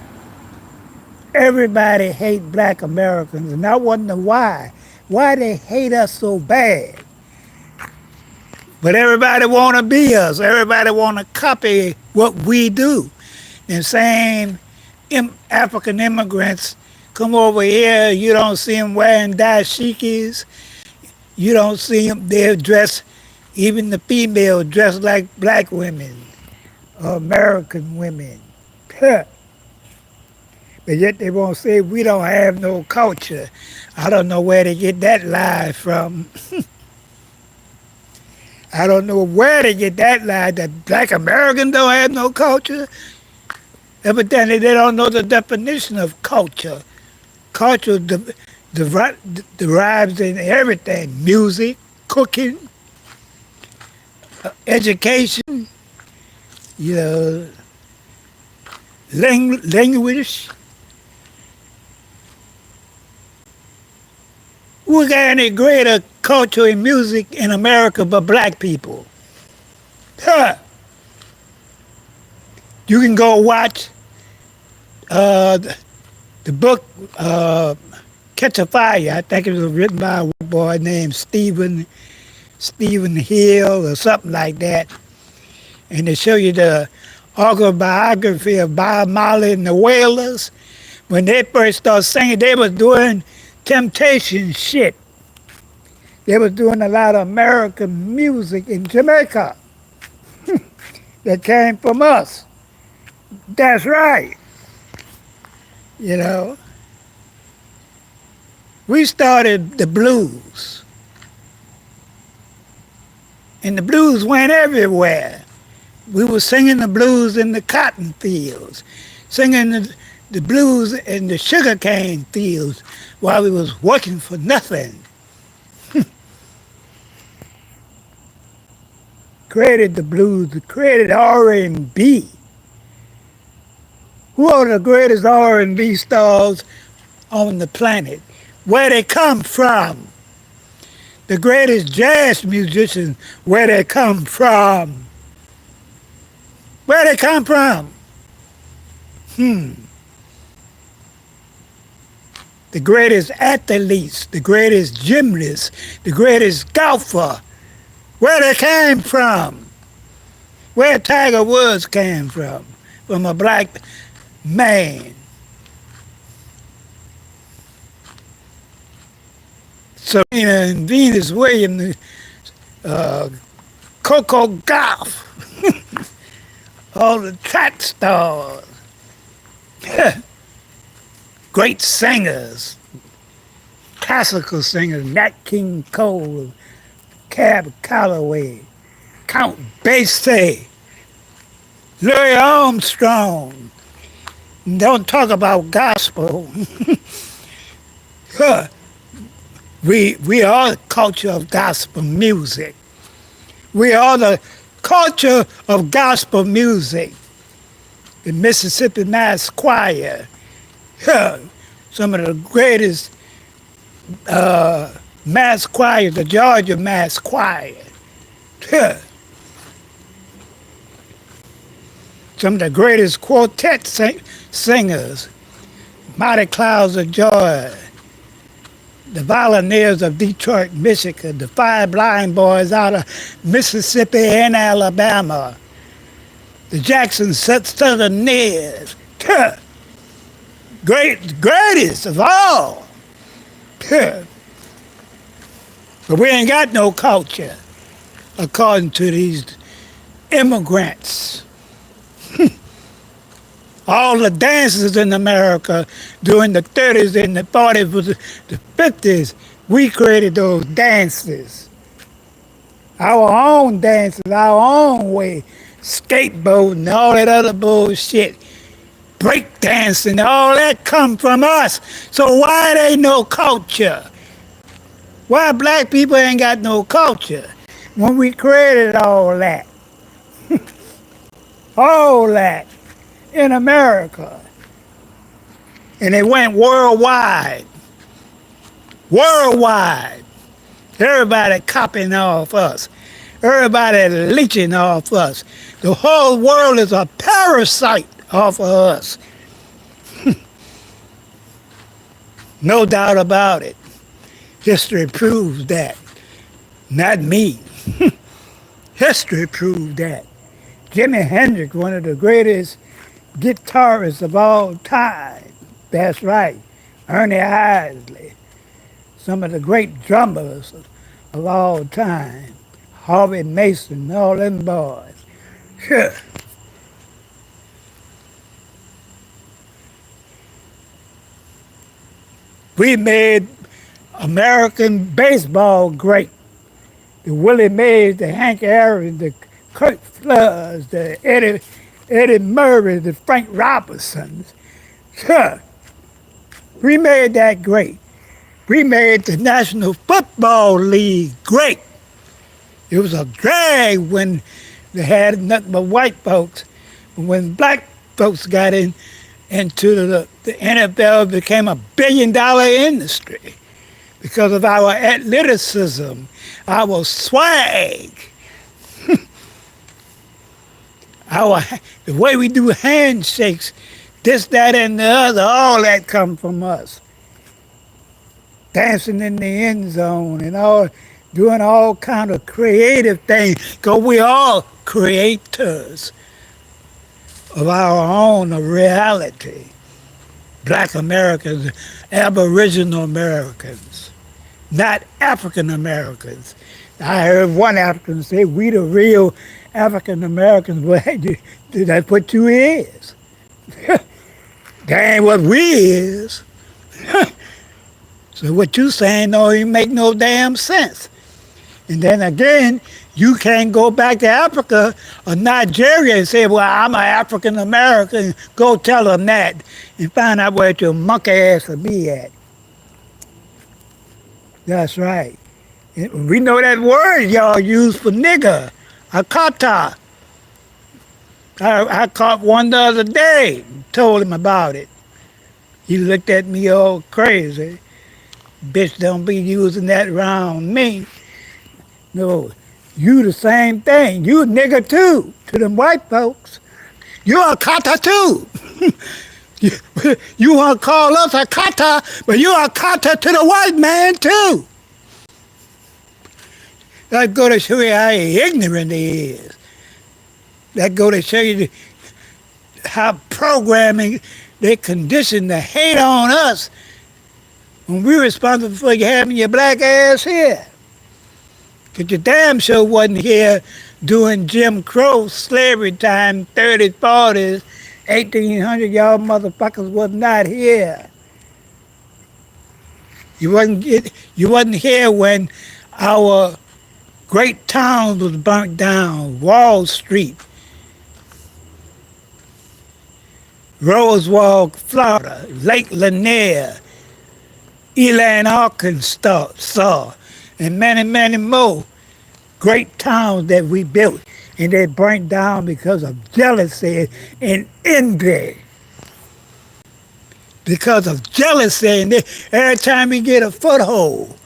Everybody hate black Americans, and I wonder why. Why they hate us so bad. But everybody want to be us. Everybody want to copy what we do. And same African immigrants come over here, you don't see them wearing dashikis. You don't see them, they're dressed, even the female dressed like black women or American women. But yet they won't say we don't have no culture. I don't know where they get that lie from. I don't know where they get that lie that black Americans don't have no culture. Evidently they don't know the definition of culture. Culture derives in everything, music, cooking, education, you know, language. We got any greater culture and music in America but black people? Huh. You can go watch the book Catch a Fire. I think it was written by a white boy named Stephen Hill or something like that. And they show you the autobiography of Bob Marley and the Wailers. When they first started singing, they was doing temptation shit. They was doing a lot of American music in Jamaica that came from us. That's right. You know, we started the blues. And the blues went everywhere. We were singing the blues in the cotton fields, singing the blues in the sugarcane fields while we was working for nothing. Created the blues, created R&B. Who are the greatest R&B stars on the planet? Where they come from? The greatest jazz musicians, where they come from? Where they come from? The greatest athletes, the greatest gymnasts, the greatest golfer, where they came from? Where Tiger Woods came from a black man. Serena and Venus Williams, Coco Gauff, all the track stars, great singers, classical singers, Nat King Cole, Cab Calloway, Count Basie, Louis Armstrong. Don't talk about gospel. We are the culture of gospel music. We are the culture of gospel music. The Mississippi Mass Choir, some of the greatest mass choirs, the Georgia Mass Choir. Some of the greatest quartet singers, Mighty Clouds of Joy, the Volunteers of Detroit, Michigan, the Five Blind Boys out of Mississippi and Alabama, the Jackson Southerners, greatest of all. But we ain't got no culture, according to these immigrants. All the dances in America during the 30s and the 40s, the 50s, we created those dances. Our own dances, our own way, skateboarding, all that other bullshit, break dancing, all that come from us. So why there ain't no culture? Why black people ain't got no culture when we created all that? All that in America. And it went worldwide. Worldwide. Everybody copying off us. Everybody leeching off us. The whole world is a parasite off of us. No doubt about it. History proves that. Not me. History proves that. Jimi Hendrix, one of the greatest guitarists of all time. That's right. Ernie Isley. Some of the great drummers of all time. Harvey Mason, all them boys. Sure. We made American baseball great. The Willie Mays, the Hank Aaron, the Kurt Floods, the Eddie Murray, the Frank Robinsons. Sure. We made that great. We made the National Football League great. It was a drag when they had nothing but white folks. When black folks got into the NFL, it became $1 billion industry because of our athleticism, our swag, the way we do handshakes, this, that, and the other. All that come from us. Dancing in the end zone and all, doing all kind of creative things, because we all creators of our own reality. Black Americans, Aboriginal Americans, not African Americans. I heard one African say, we the real African Americans. Well, that's what you is. That ain't what we is. So what you saying don't even make no damn sense. And then again, you can't go back to Africa or Nigeria and say, well, I'm an African American. Go tell them that and find out where your monkey ass will be at. That's right. And we know that word y'all use for nigger, akata. I caught one the other day, told him about it. He looked at me all crazy. Bitch, don't be using that around me. No, you the same thing. You a nigger too, to them white folks. You a kata too. You want to call us a kata, but you a kata to the white man too. That go to show you how ignorant he is. That go to show you how programming they condition to hate on us when we're responsible for you having your black ass here. Because you damn sure wasn't here during Jim Crow slavery time, 30s, 40s, 1800. Y'all motherfuckers was not here. You wasn't here when our great towns was burnt down. Wall Street, Rosewall, Florida, Lake Lanier, Elan, Arkansas, and many, many more great towns that we built, and they burnt down because of jealousy and envy. Because of jealousy, and every time we get a foothold.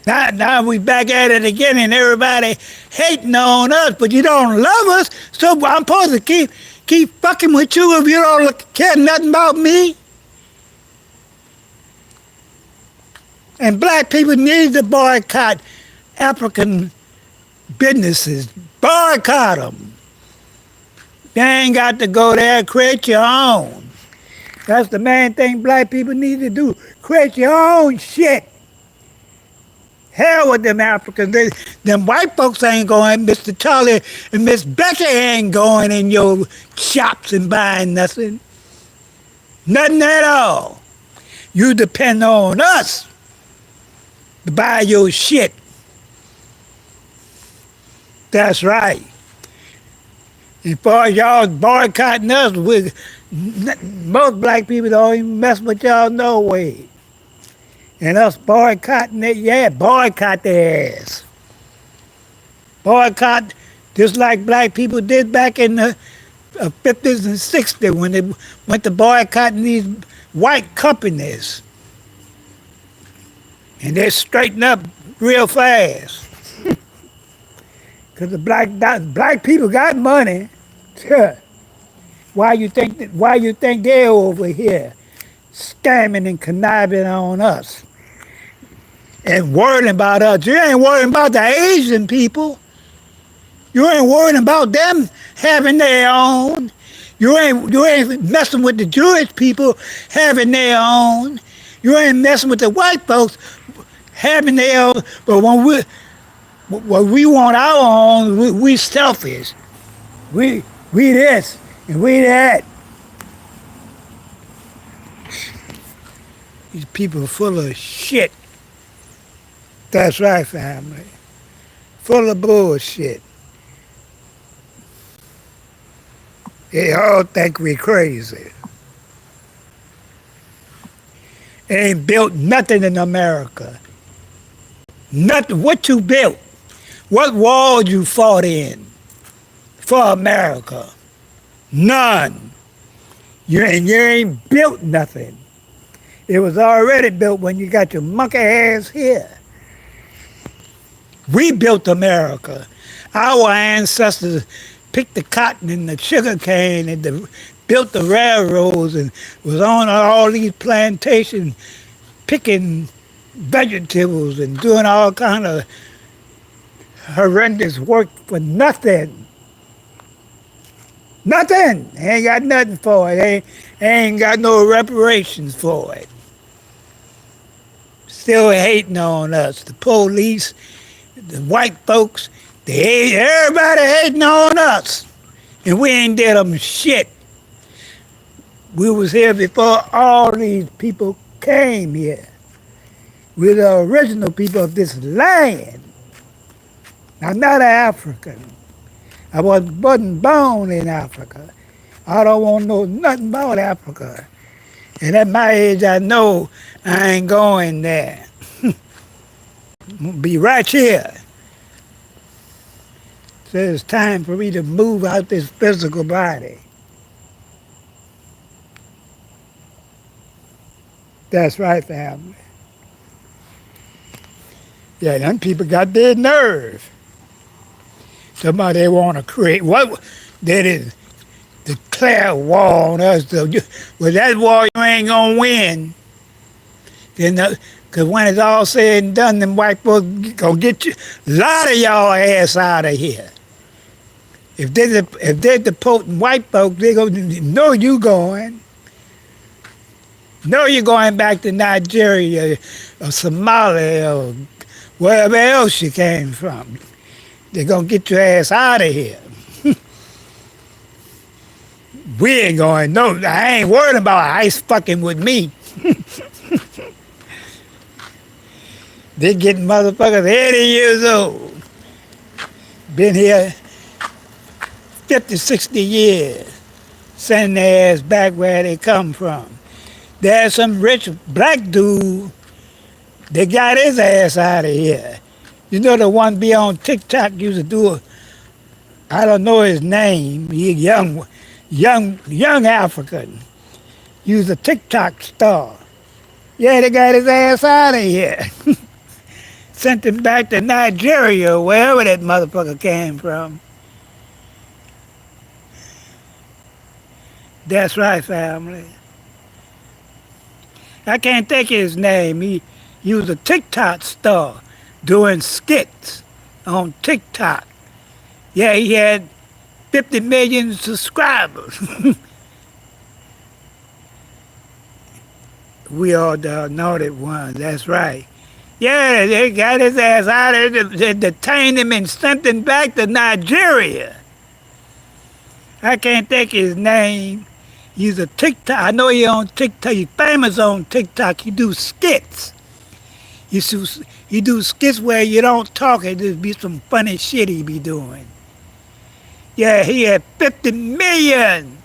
Now we back at it again, and everybody hating on us, but you don't love us, so I'm supposed to keep fucking with you if you don't care nothing about me? And black people need to boycott African businesses. Boycott them. You ain't got to go there. Create your own. That's the main thing black people need to do. Create your own shit. Hell with them Africans. Them white folks ain't going. Mr. Charlie and Miss Becky ain't going in your shops and buying nothing. Nothing at all. You depend on us to buy your shit. That's right. As far as y'all boycotting us, most black people don't even mess with y'all no way. And us boycotting it, yeah, boycott their ass. Boycott just like black people did back in the 50s and 60s when they went to boycotting these white companies. And they straightened up real fast. Because the black people got money. Why you think they're over here scamming and conniving on us and worrying about us? You ain't worrying about the Asian people. You ain't worrying about them having their own. You ain't messing with the Jewish people having their own. You ain't messing with the white folks having their own. But when we want our own, we selfish. We this and we that. These people are full of shit. That's right, family. Full of bullshit. They all think we crazy. They ain't built nothing in America. Nothing. What you built? What war you fought in for America? None. You ain't built nothing. It was already built when you got your monkey ass here. We built America. Our ancestors picked the cotton and the sugar cane and built the railroads and was on all these plantations picking vegetables and doing all kind of horrendous work for nothing. Nothing. Ain't got nothing for it. Ain't got no reparations for it. Still hating on us. The police, the white folks, everybody hating on us. And we ain't did them shit. We was here before all these people came here. We're the original people of this land. I'm not an African. I wasn't born in Africa. I don't want to know nothing about Africa. And at my age, I know I ain't going there. I'm gonna be right here. So it's time for me to move out this physical body. That's right, family. Yeah, them people got their nerve. Somebody want to create what? That is declare war on us. Well, that war you ain't gonna win. Because when it's all said and done, them white folks gonna get you, a lot of y'all ass out of here. If they're deporting white folks, they gonna know you going. Know you're going back to Nigeria or Somalia or wherever else you came from. They're gonna get your ass out of here. We ain't going, no, I ain't worried about ICE fucking with me. They're getting motherfuckers 80 years old. Been here 50, 60 years. Sending their ass back where they come from. There's some rich black dude that got his ass out of here. You know the one be on TikTok used to do I don't know his name. He young African. He was a TikTok star. Yeah, they got his ass out of here. Sent him back to Nigeria or wherever that motherfucker came from. That's right, family. I can't think of his name. He was a TikTok star doing skits on TikTok. Yeah, he had 50 million subscribers. We all the anointed ones, that's right. Yeah, they got his ass out of there, they detained him and sent him back to Nigeria. I can't think of his name. He's a TikTok, I know he on TikTok, he's famous on TikTok, he do skits. He do skits where you don't talk, it just be some funny shit he be doing. Yeah, he had 50 million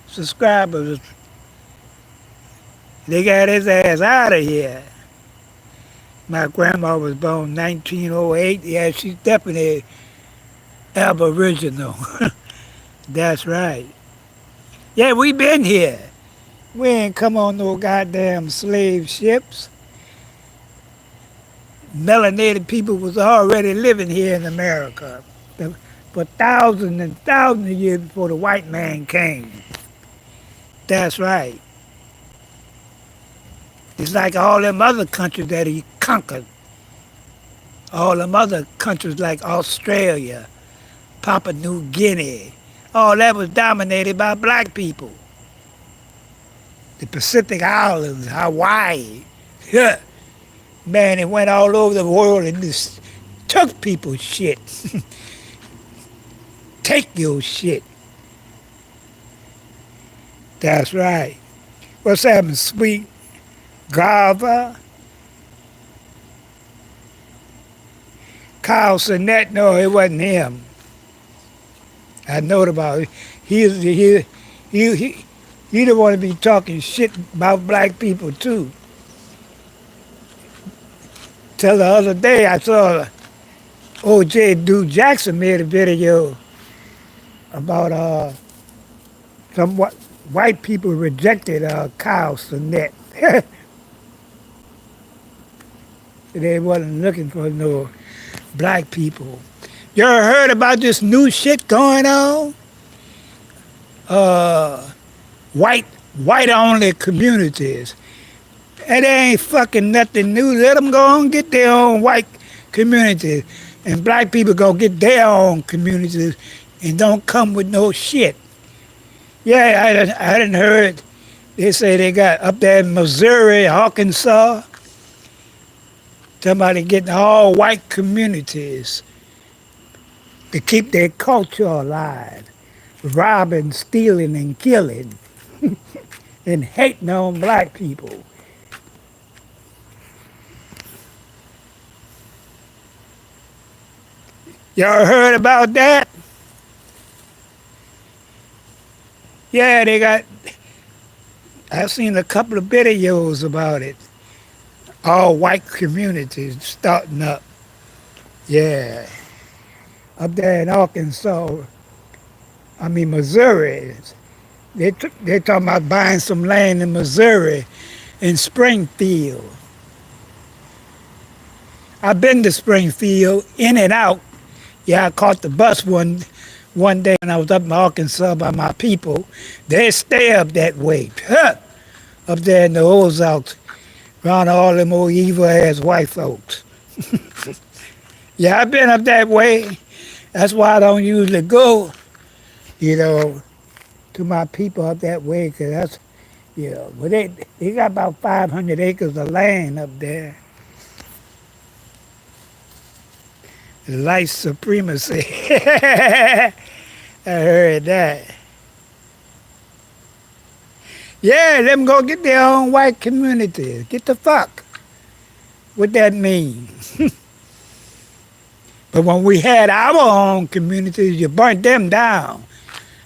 subscribers. They got his ass out of here. My grandma was born 1908. Yeah, she's definitely Aboriginal. That's right. Yeah, we been here. We ain't come on no goddamn slave ships. Melanated people was already living here in America for thousands and thousands of years before the white man came. That's right. It's like all them other countries that he conquered. All them other countries like Australia, Papua New Guinea, all that was dominated by black people. The Pacific Islands, Hawaii. Yeah. Man, it went all over the world and just took people's shit. Take your shit. That's right. What's happening, sweet? Gava? Kyle Sinet? No, it wasn't him. I know about it. He don't want to be talking shit about black people too. Till the other day I saw O.J. Duke Jackson made a video about some white people rejected Kyle Sinet. They wasn't looking for no black people. You ever heard about this new shit going on? White only communities. And they ain't fucking nothing new. Let them go on get their own white communities. And black people go get their own communities and don't come with no shit. Yeah, I done heard they say they got up there in Missouri, Arkansas, somebody getting all white communities to keep their culture alive. Robbing, stealing, and killing, and hating on black people. Y'all heard about that? Yeah, I've seen a couple of videos about it. All white communities starting up. Yeah. Up there in Arkansas, Missouri. They're talking about buying some land in Missouri, in Springfield. I've been to Springfield, in and out. Yeah, I caught the bus one day when I was up in Arkansas by my people. They stay up that way, up there in the Ozarks, around all them old evil-ass white folks. Yeah, I've been up that way. That's why I don't usually go, to my people up that way, because that's, but they got about 500 acres of land up there. Life supremacy. I heard that. Yeah, let them go get their own white communities. Get the fuck. What that mean? But when we had our own communities, you burnt them down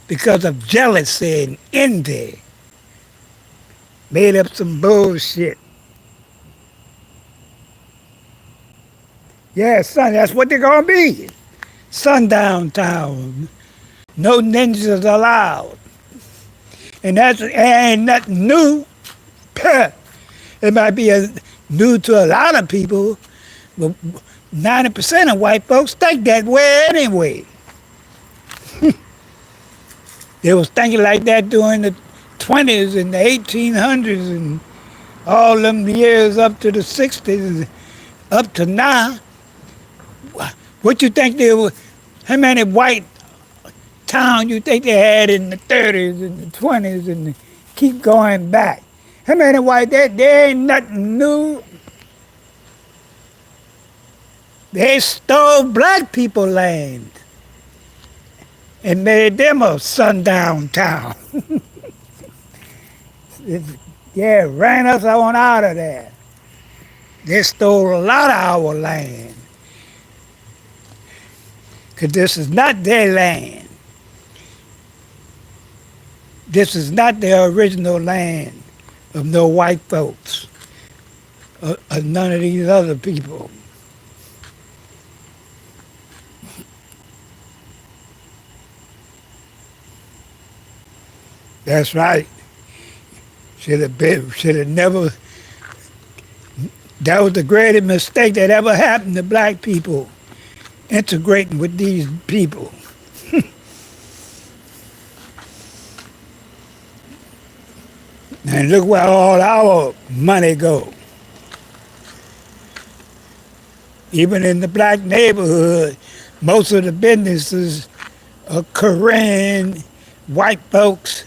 because of jealousy and envy. Made up some bullshit. Yeah, son, that's what they're gonna be. Sundown town. No ninjas allowed. And that ain't nothing new. It might be new to a lot of people, but 90% of white folks think that way anyway. They was thinking like that during the 20s and the 1800s and all them years up to the 60s, up to now. What you think they were, how many white towns you think they had in the 30s and the 20s and keep going back? How many white, there ain't nothing new. They stole black people land and made them a sundown town. Yeah, ran us on out of there. They stole a lot of our land. Because this is not their land. This is not the original land of no white folks, or none of these other people. That's right. Should have never, that was the greatest mistake that ever happened to black people, integrating with these people. And look where all our money go. Even in the black neighborhood, most of the businesses are Korean, white folks,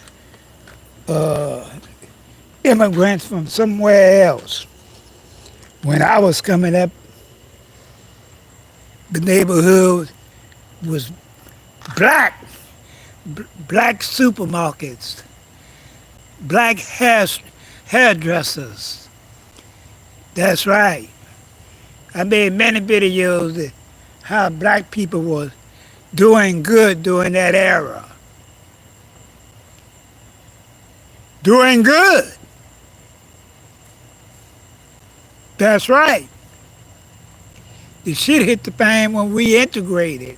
immigrants from somewhere else. When I was coming up, the neighborhood was black, black supermarkets, black hairdressers. That's right. I made many videos of how black people were doing good during that era. Doing good. That's right. The shit hit the fan when we integrated.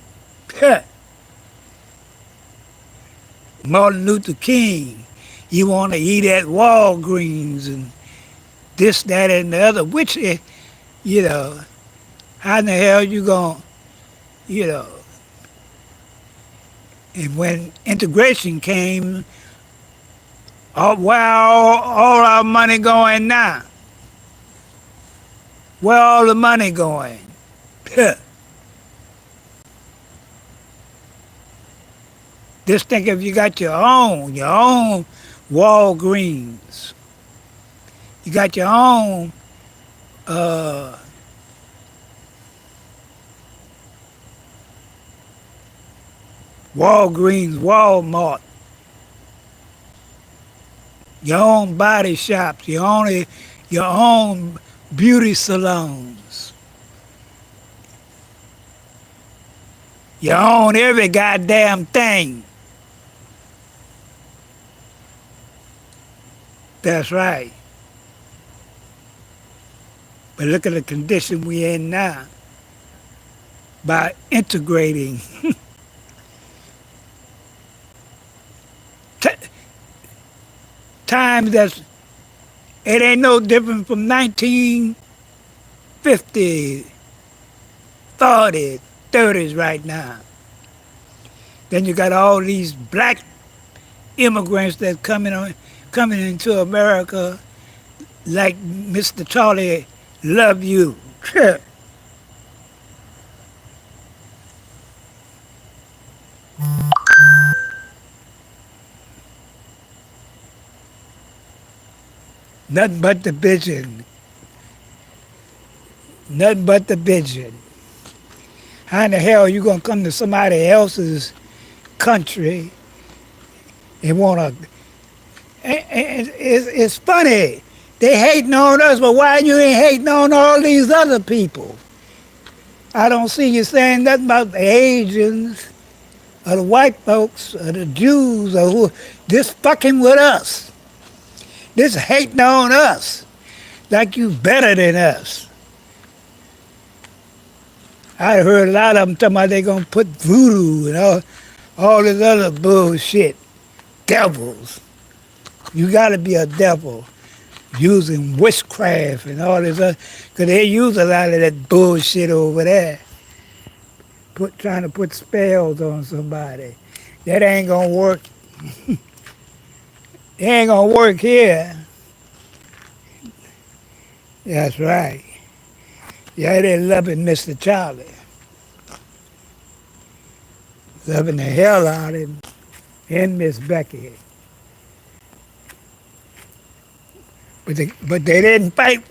Martin Luther King, you want to eat at Walgreens and this, that, and the other, which, you know, how in the hell you going to, you know, and when integration came, where all our money going now? Where all the money going? Just think if you got your own Walgreens, you got your own Walgreens, Walmart, your own body shops, your own beauty salons, you own every goddamn thing. That's right. But look at the condition we're in now by integrating. Times it ain't no different from 1950, 40, 30s right now. Then you got all these black immigrants that coming into America like Mr. Charlie love you. Nothing but the vision. Nothing but the vision. How in the hell are you gonna come to somebody else's country and wanna? It's funny. They hating on us, but why you ain't hating on all these other people? I don't see you saying nothing about the Asians or the white folks or the Jews or who just fucking with us. This hating on us like you better than us. I heard a lot of them talking about they gonna put voodoo and all this other bullshit. Devils. You gotta be a devil using witchcraft and all this other, because they use a lot of that bullshit over there. Trying to put spells on somebody. That ain't gonna work. It ain't gonna work here. That's right. Yeah, they're loving Mr. Charlie. Loving the hell out of him and Miss Becky. But they didn't fight.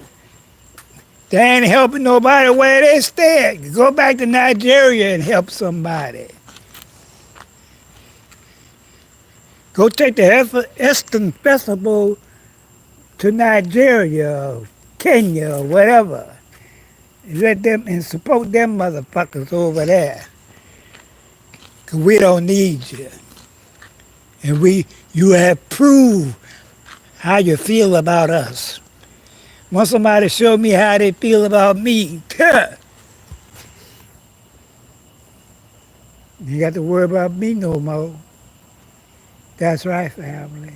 They ain't helping nobody where they stay. Go back to Nigeria and help somebody. Go take the Eastern Festival to Nigeria, or Kenya, or whatever. And let them and support them motherfuckers over there. 'Cause we don't need you. And you have proved how you feel about us. Want somebody to show me how they feel about me? You got to worry about me no more. That's right, family.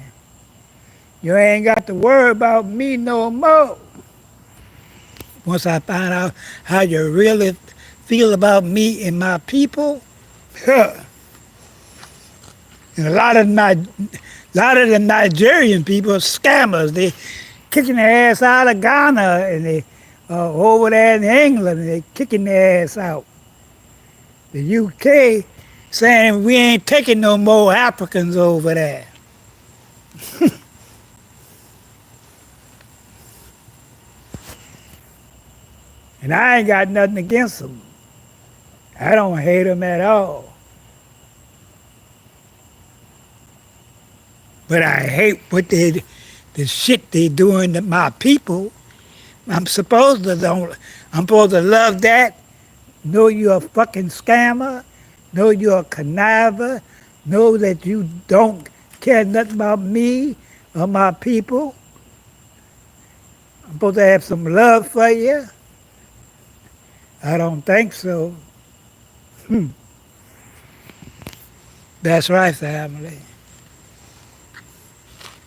You ain't got to worry about me no more. Once I find out how you really feel about me and my people, and a lot of the Nigerian people are scammers. They kicking their ass out of Ghana and they over there in England and they kicking their ass out. The UK saying we ain't taking no more Africans over there. And I ain't got nothing against them. I don't hate them at all. But I hate what the shit they doing to my people. I'm supposed to love that. Know you're a fucking scammer. Know you're a conniver. Know that you don't care nothing about me or my people. I'm supposed to have some love for you. I don't think so. That's right, family.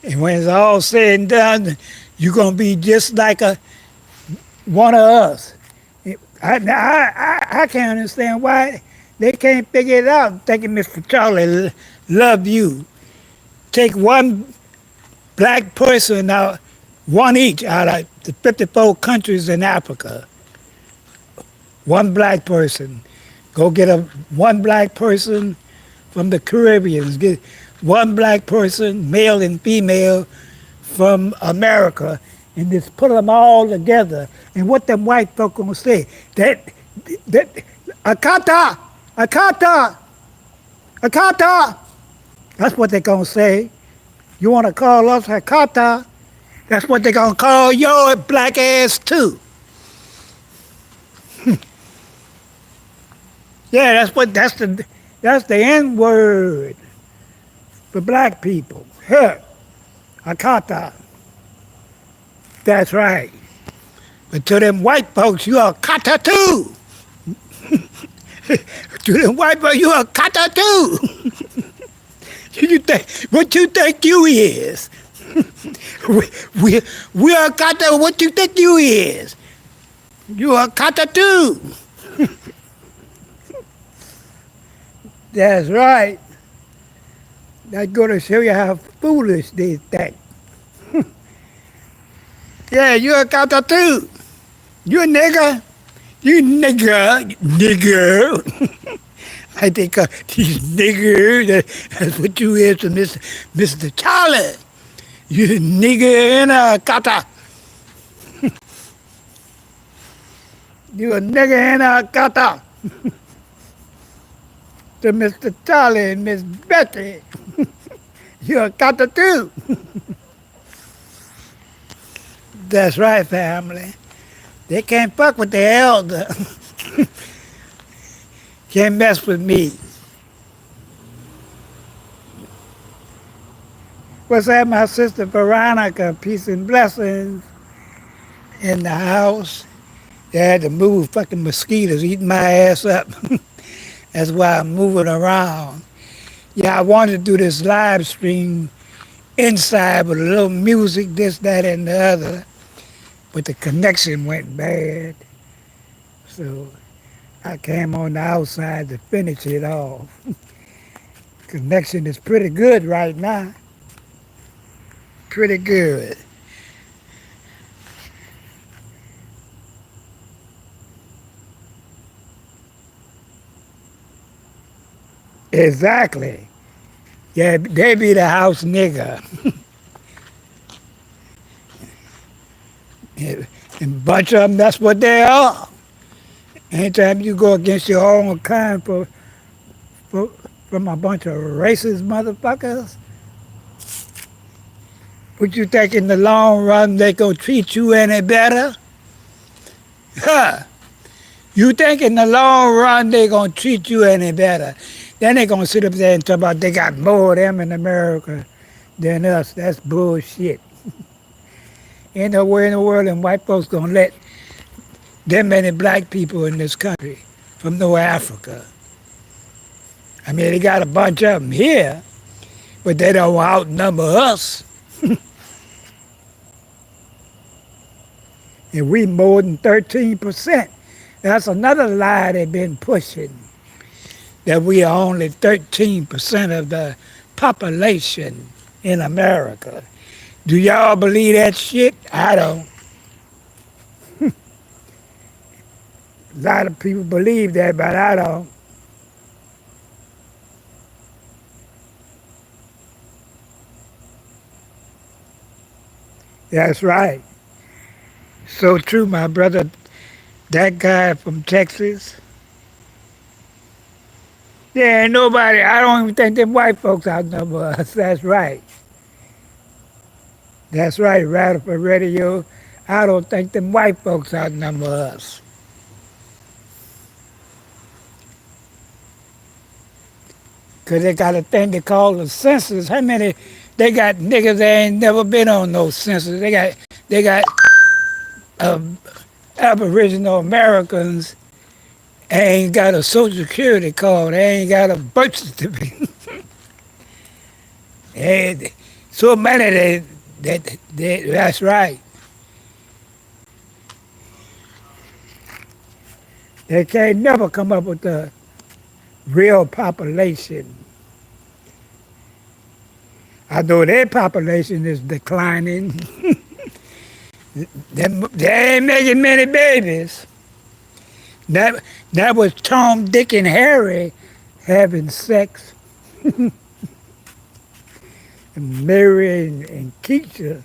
And when it's all said and done, you're gonna be just like one of us. I can't understand why they can't figure it out. Thinking Mr. Charlie love you. Take one black person out, one each out of the 54 countries in Africa. One black person. Go get one black person from the Caribbean. Get one black person, male and female, from America, and just put them all together. And what them white folk gonna say? That Akata, Akata, Akata. That's what they gonna say. You wanna call us Akata? That's what they gonna call your black ass too. Yeah, that's the N word for black people. Huh. Akata. That's right. But to them white folks, you are kata too. To them white folks, you are kata too. What you think you is? we are kata. What you think you is? You are kata too. That's right. That's going to show you how foolish they think. Yeah, you're a kata too. You a nigger. You nigger. I think these niggers, that's what you is to Mr. Charlie. You nigger and a kata. You a nigger and a kata. To Mr. Charlie and Miss Betty. You're a kata too. That's right, family. They can't fuck with the elder. Can't mess with me. What's that, my sister Veronica? Peace and blessings in the house. They had to move fucking mosquitoes eating my ass up. That's why I'm moving around. Yeah, I wanted to do this live stream inside with a little music, this, that, and the other. But the connection went bad. So I came on the outside to finish it off. Connection is pretty good right now. Pretty good. Exactly. Yeah, they be the house nigger. And a bunch of them, that's what they are. Anytime you go against your own kind from a bunch of racist motherfuckers, would you think in the long run they gonna treat you any better? Huh? You think in the long run they gonna treat you any better? Then they gonna sit up there and talk about they got more of them in America than us. That's bullshit. Ain't nowhere in the world and white folks gonna let them many black people in this country from no Africa. I mean, they got a bunch of them here, but they don't outnumber us. And we more than 13%. That's another lie they've been pushing, that we are only 13% of the population in America. Do y'all believe that shit? I don't. A lot of people believe that, but I don't. That's right. So true, my brother. That guy from Texas. Yeah, ain't nobody, I don't even think them white folks outnumber us. That's right. That's right, Radical Radio. I don't think them white folks outnumber us. Because they got a thing they call the census. How many, they got niggas that ain't never been on no census. They got Aboriginal Americans ain't got a social security card, ain't got a birth certificate. And so many that's right. They can't never come up with the real population. I know their population is declining. They ain't making many babies. That was Tom, Dick, and Harry having sex. And Mary and Keisha.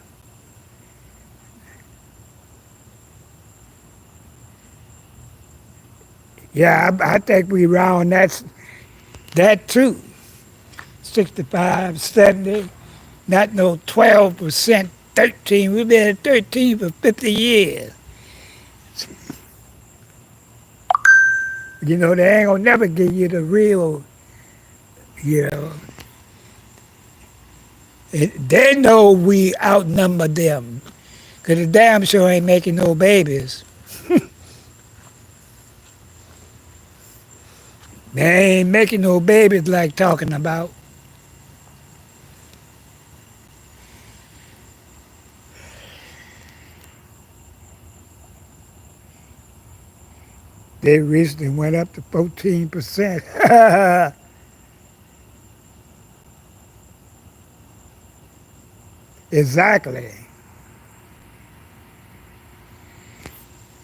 Yeah, I think we round that too. 65, 70, not no 12%, 13. We've been at 13 for 50 years. You know, they ain't gonna never give you the real, you know. They know we outnumber them, because the damn sure ain't making no babies. They ain't making no babies like talking about. They recently went up to 14%. Exactly.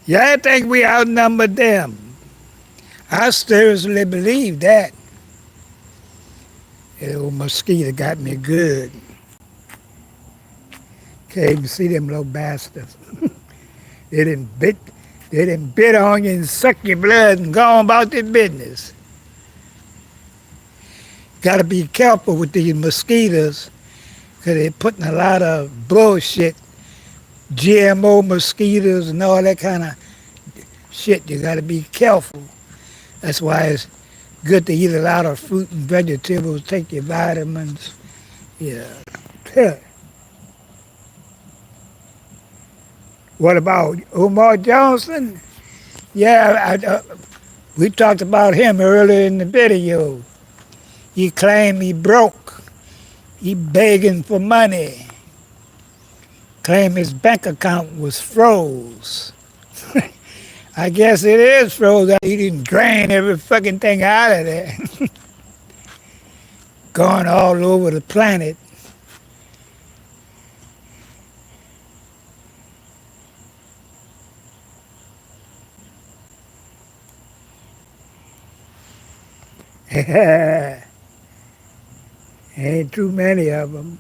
Yeah, I think we outnumbered them. I seriously believe that. That old mosquito got me good. Can't even see them little bastards. They didn't bit on you and suck your blood and go on about their business. Got to be careful with these mosquitoes, because they're putting a lot of bullshit, GMO mosquitoes and all that kind of shit. You got to be careful. That's why it's good to eat a lot of fruit and vegetables, take your vitamins. Yeah. What about Omar Johnson? Yeah, we talked about him earlier in the video. He claimed he broke. He begging for money. Claimed his bank account was froze. I guess it is froze. He didn't drain every fucking thing out of there. Going all over the planet. Ain't too many of them.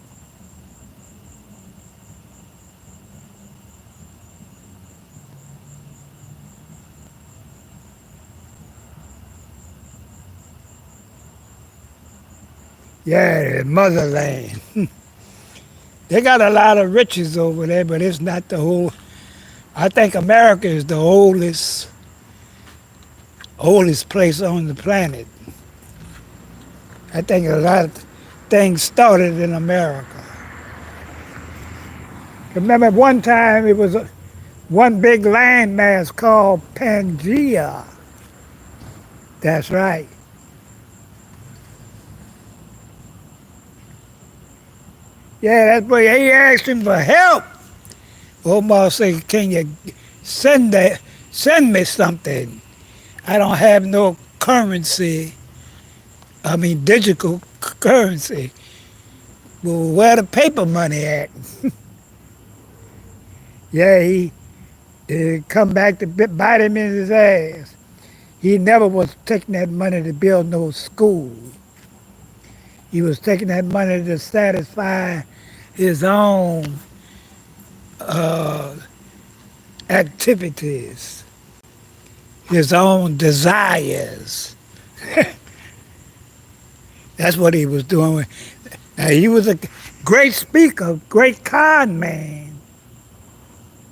Yeah, motherland. They got a lot of riches over there, but it's not the whole. I think America is the oldest place on the planet. I think a lot of things started in America. Remember one time it was one big landmass called Pangea. That's right. Yeah, that's why he asked him for help. Omar said, "Can you send me something? I don't have no currency. I mean, digital currency. Well, where the paper money at?" Yeah, he come back to bite him in his ass. He never was taking that money to build no school. He was taking that money to satisfy his own activities, his own desires. That's what he was doing. Now, he was a great speaker, great con man,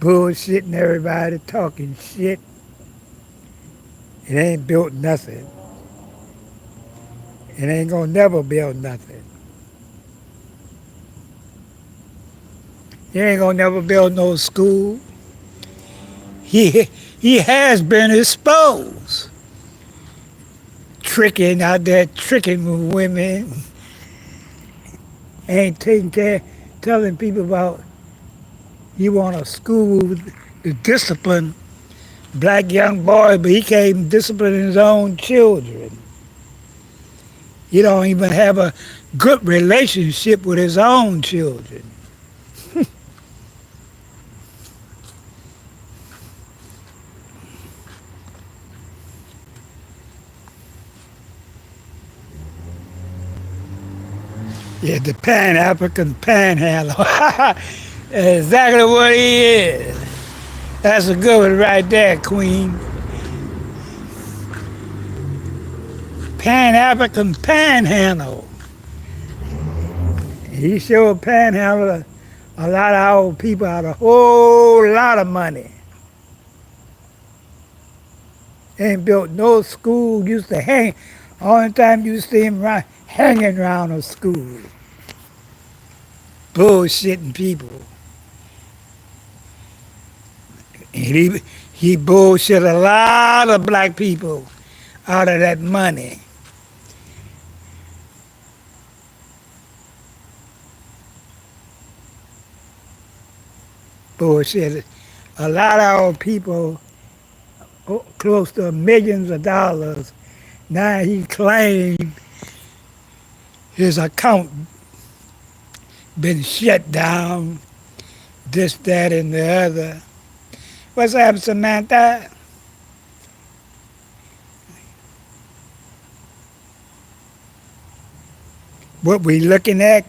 bullshitting everybody, talking shit. It ain't built nothing. It ain't gonna never build nothing. He ain't gonna never build no school. He has been exposed. tricking out there, tricking women, ain't taking care, telling people about you want to school to discipline black young boys, but he can't even discipline his own children. He don't even have a good relationship with his own children. Yeah, the Pan-African panhandler. Exactly what he is. That's a good one right there, Queen. Pan-African panhandle. He sure panhandled a lot of our people out a whole lot of money. Ain't built no school, used to hang. Only time you see him hanging around a school. Bullshitting people. And he bullshit a lot of black people out of that money. Bullshit. A lot of our people, close to millions of dollars, now he claimed his account been shut down, this, that, and the other. What's happened, Samantha? What we looking at?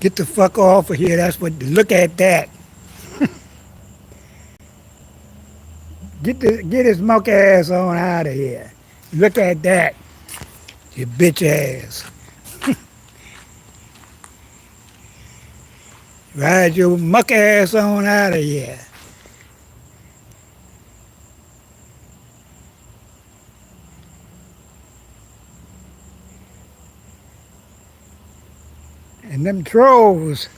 Get the fuck off of here. That's what. Look at that. Get his monkey ass on out of here. Look at that. You bitch ass. Ride your muck ass on out of here. And them trolls,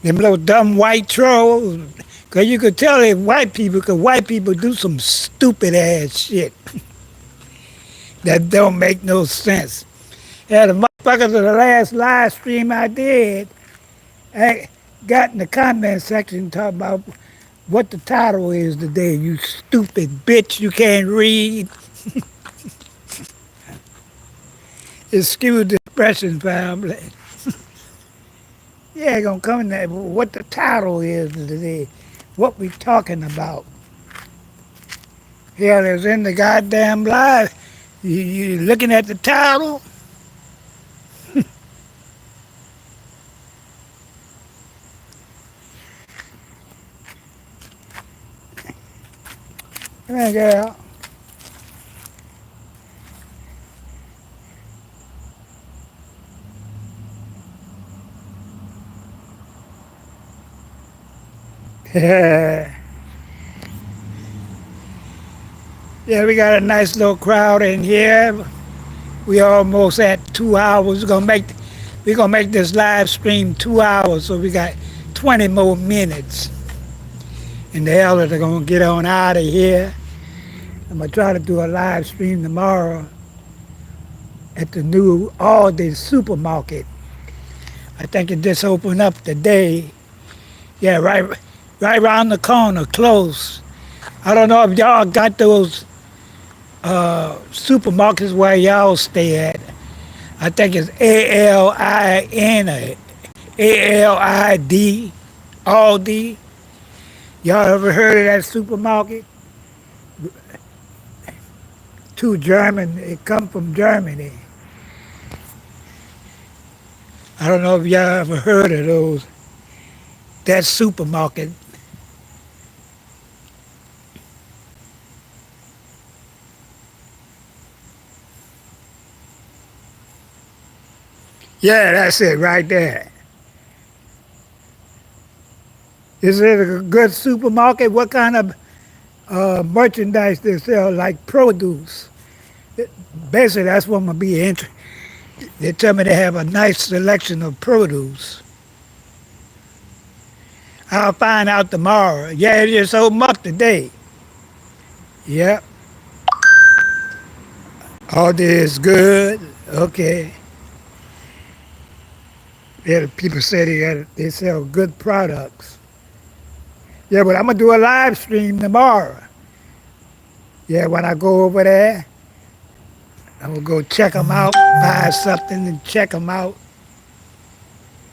them little dumb white trolls, because you could tell they white people, because white people do some stupid ass shit that don't make no sense. Yeah, the motherfuckers of the last live stream I did, I got in the comment section talking about what the title is today. You stupid bitch, you can't read. Excuse the expression, family. Yeah, gonna come in there. What the title is today, what we talking about. Hell, it's in the goddamn live. You looking at the title? Come here, girl. Yeah, we got a nice little crowd in here. We almost at 2 hours. We're gonna make this live stream 2 hours, so we got 20 more minutes. And the hell they're gonna get on out of here. I'm gonna try to do a live stream tomorrow at the new Aldi supermarket. I think it just opened up today. Yeah, right around the corner, close. I don't know if y'all got those supermarkets where y'all stay at. I think it's ALIN or ALID, Aldi. Y'all ever heard of that supermarket? It come from Germany. I don't know if y'all ever heard of that supermarket. Yeah, that's it right there. Is it a good supermarket? What kind of merchandise they sell, like produce? Basically, that's what I'm going to be interested. They tell me they have a nice selection of produce. I'll find out tomorrow. Yeah, it just opened up today. Yep. All this is good. Okay. Yeah, people say they sell good products. Yeah, but I'm gonna do a live stream tomorrow. Yeah, when I go over there, I'm gonna go check them out, buy something and check them out.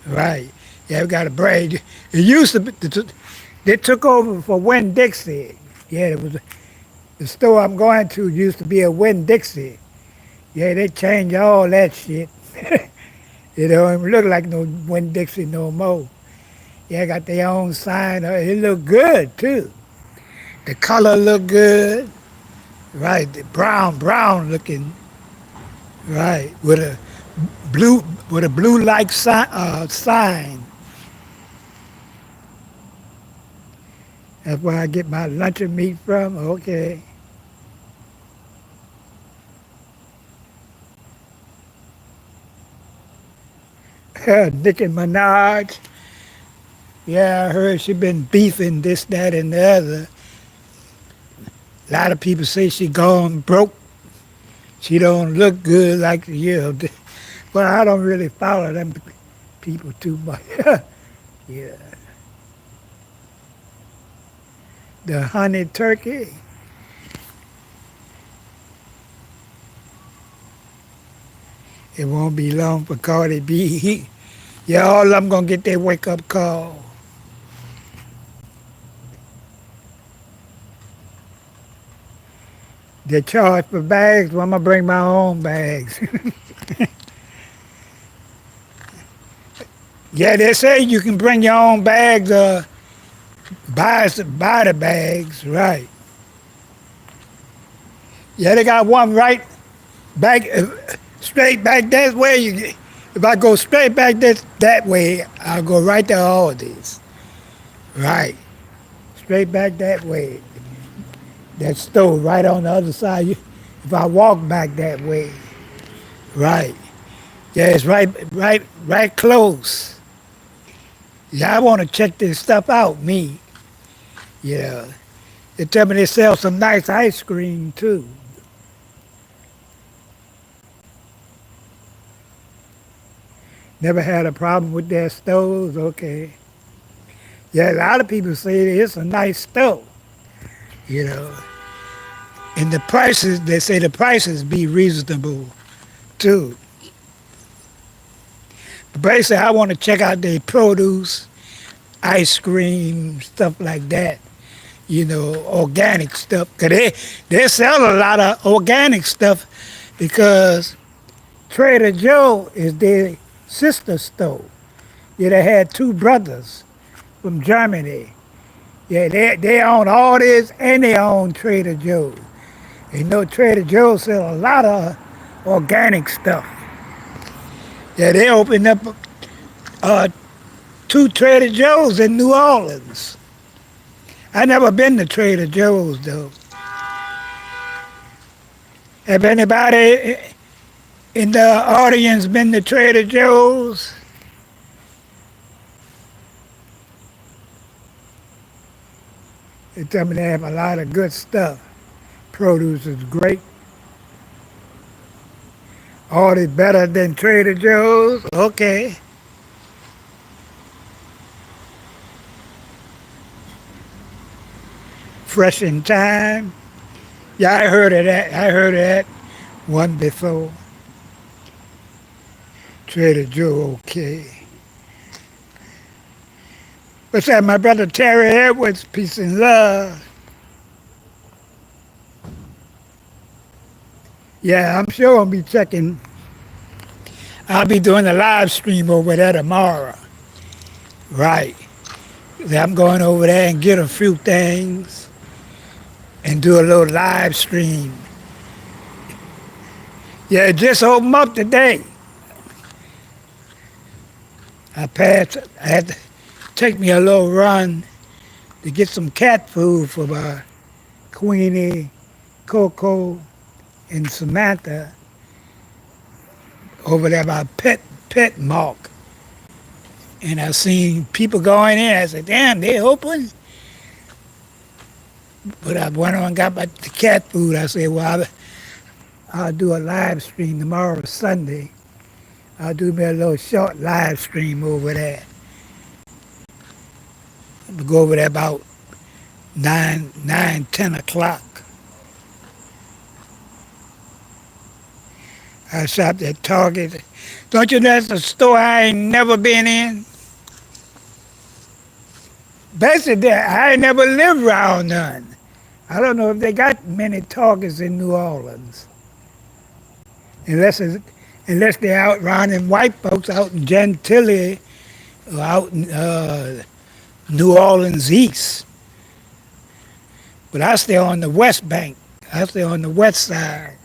Right. Yeah, we got a braid. It used to be, they took over for Winn Dixie. Yeah, it was the store I'm going to used to be a Winn Dixie. Yeah, they changed all that shit. It don't even look like no Winn Dixie no more. Yeah, got their own sign. It look good too. The color look good. Right, the brown looking. Right, blue with a blue like sign. That's where I get my luncheon meat from. Okay. Nicki Minaj. Yeah, I heard she been beefing this, that, and the other. A lot of people say she gone broke. She don't look good like but I don't really follow them people too much. Yeah. The honey turkey. It won't be long for Cardi B. Yeah, all of them gonna get their wake up call. They charge for bags, well, I'm gonna bring my own bags. Yeah, they say you can bring your own bags, buy the bags, right. Yeah, they got one right back, straight back that way. If I go straight back that way, I'll go right to Aldi's. Right, straight back that way. That store right on the other side. If I walk back that way, right. Yeah, it's right close. Yeah, I want to check this stuff out, me. Yeah. They tell me they sell some nice ice cream, too. Never had a problem with their stores? Okay. Yeah, a lot of people say it's a nice store, you know. And the prices, they say the prices be reasonable, too. But basically, I want to check out their produce, ice cream, stuff like that. You know, organic stuff. Because they sell a lot of organic stuff because Trader Joe is their sister store. Yeah, they had two brothers from Germany. Yeah, they own all this and they own Trader Joe. You know, Trader Joe sell a lot of organic stuff. Yeah, they opened up two Trader Joe's in New Orleans. I never been to Trader Joe's though. Have anybody in the audience been to Trader Joe's? They tell me they have a lot of good stuff. Produce is great. All is better than Trader Joe's? Okay. Fresh in time. Yeah, I heard of that. I heard of that one before. Trader Joe, okay. What's that, my brother Terry Edwards, peace and love. Yeah, I'm sure I'll be checking. I'll be doing a live stream over there tomorrow. Right. I'm going over there and get a few things and do a little live stream. Yeah, it just opened up today. I had to take me a little run to get some cat food for my Queenie, Coco, and Samantha over there by Pet Mark. And I seen people going in. I said, damn, they open? But I went on and got the cat food. I said, well, I'll do a live stream tomorrow, Sunday. I'll do me a little short live stream over there. I'll go over there about 10 o'clock. I shopped at Target. Don't you know that's a store I ain't never been in? Basically, I ain't never lived around none. I don't know if they got many Targets in New Orleans. Unless they're out around in white folks out in Gentilly or out in New Orleans East. But I stay on the West Bank. I stay on the west side.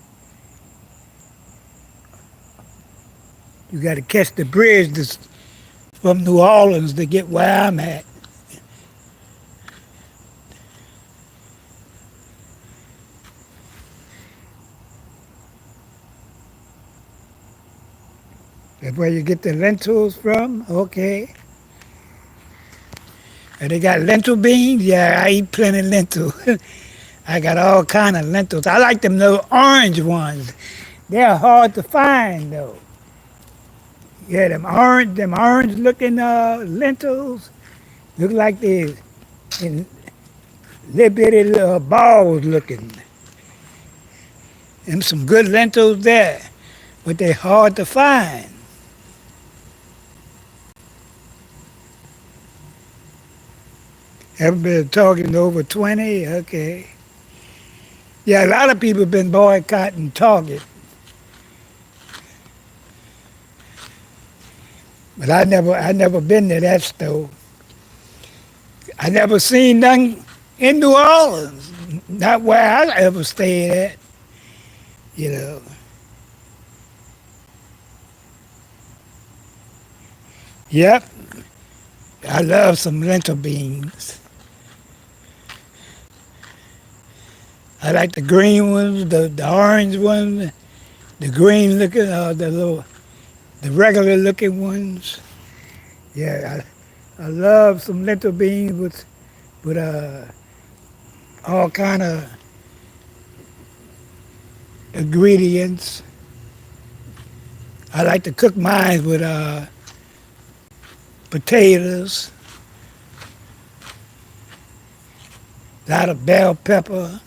You got to catch the bridge from New Orleans to get where I'm at. That's where you get the lentils from? Okay. And they got lentil beans? Yeah, I eat plenty of lentils. I got all kind of lentils. I like them little orange ones. They're hard to find though. Yeah, them orange looking lentils look like they're in little bitty little balls looking. Them some good lentils there, but they're hard to find. Everybody talking over 20? Okay. Yeah, a lot of people been boycotting Target. But I never been to that store. I never seen none in New Orleans. Not where I ever stayed at, you know. Yep. I love some lentil beans. I like the green ones, the orange ones, the green looking, the regular looking ones. Yeah, I love some lentil beans with all kind of ingredients. I like to cook mine with potatoes, a lot of bell pepper,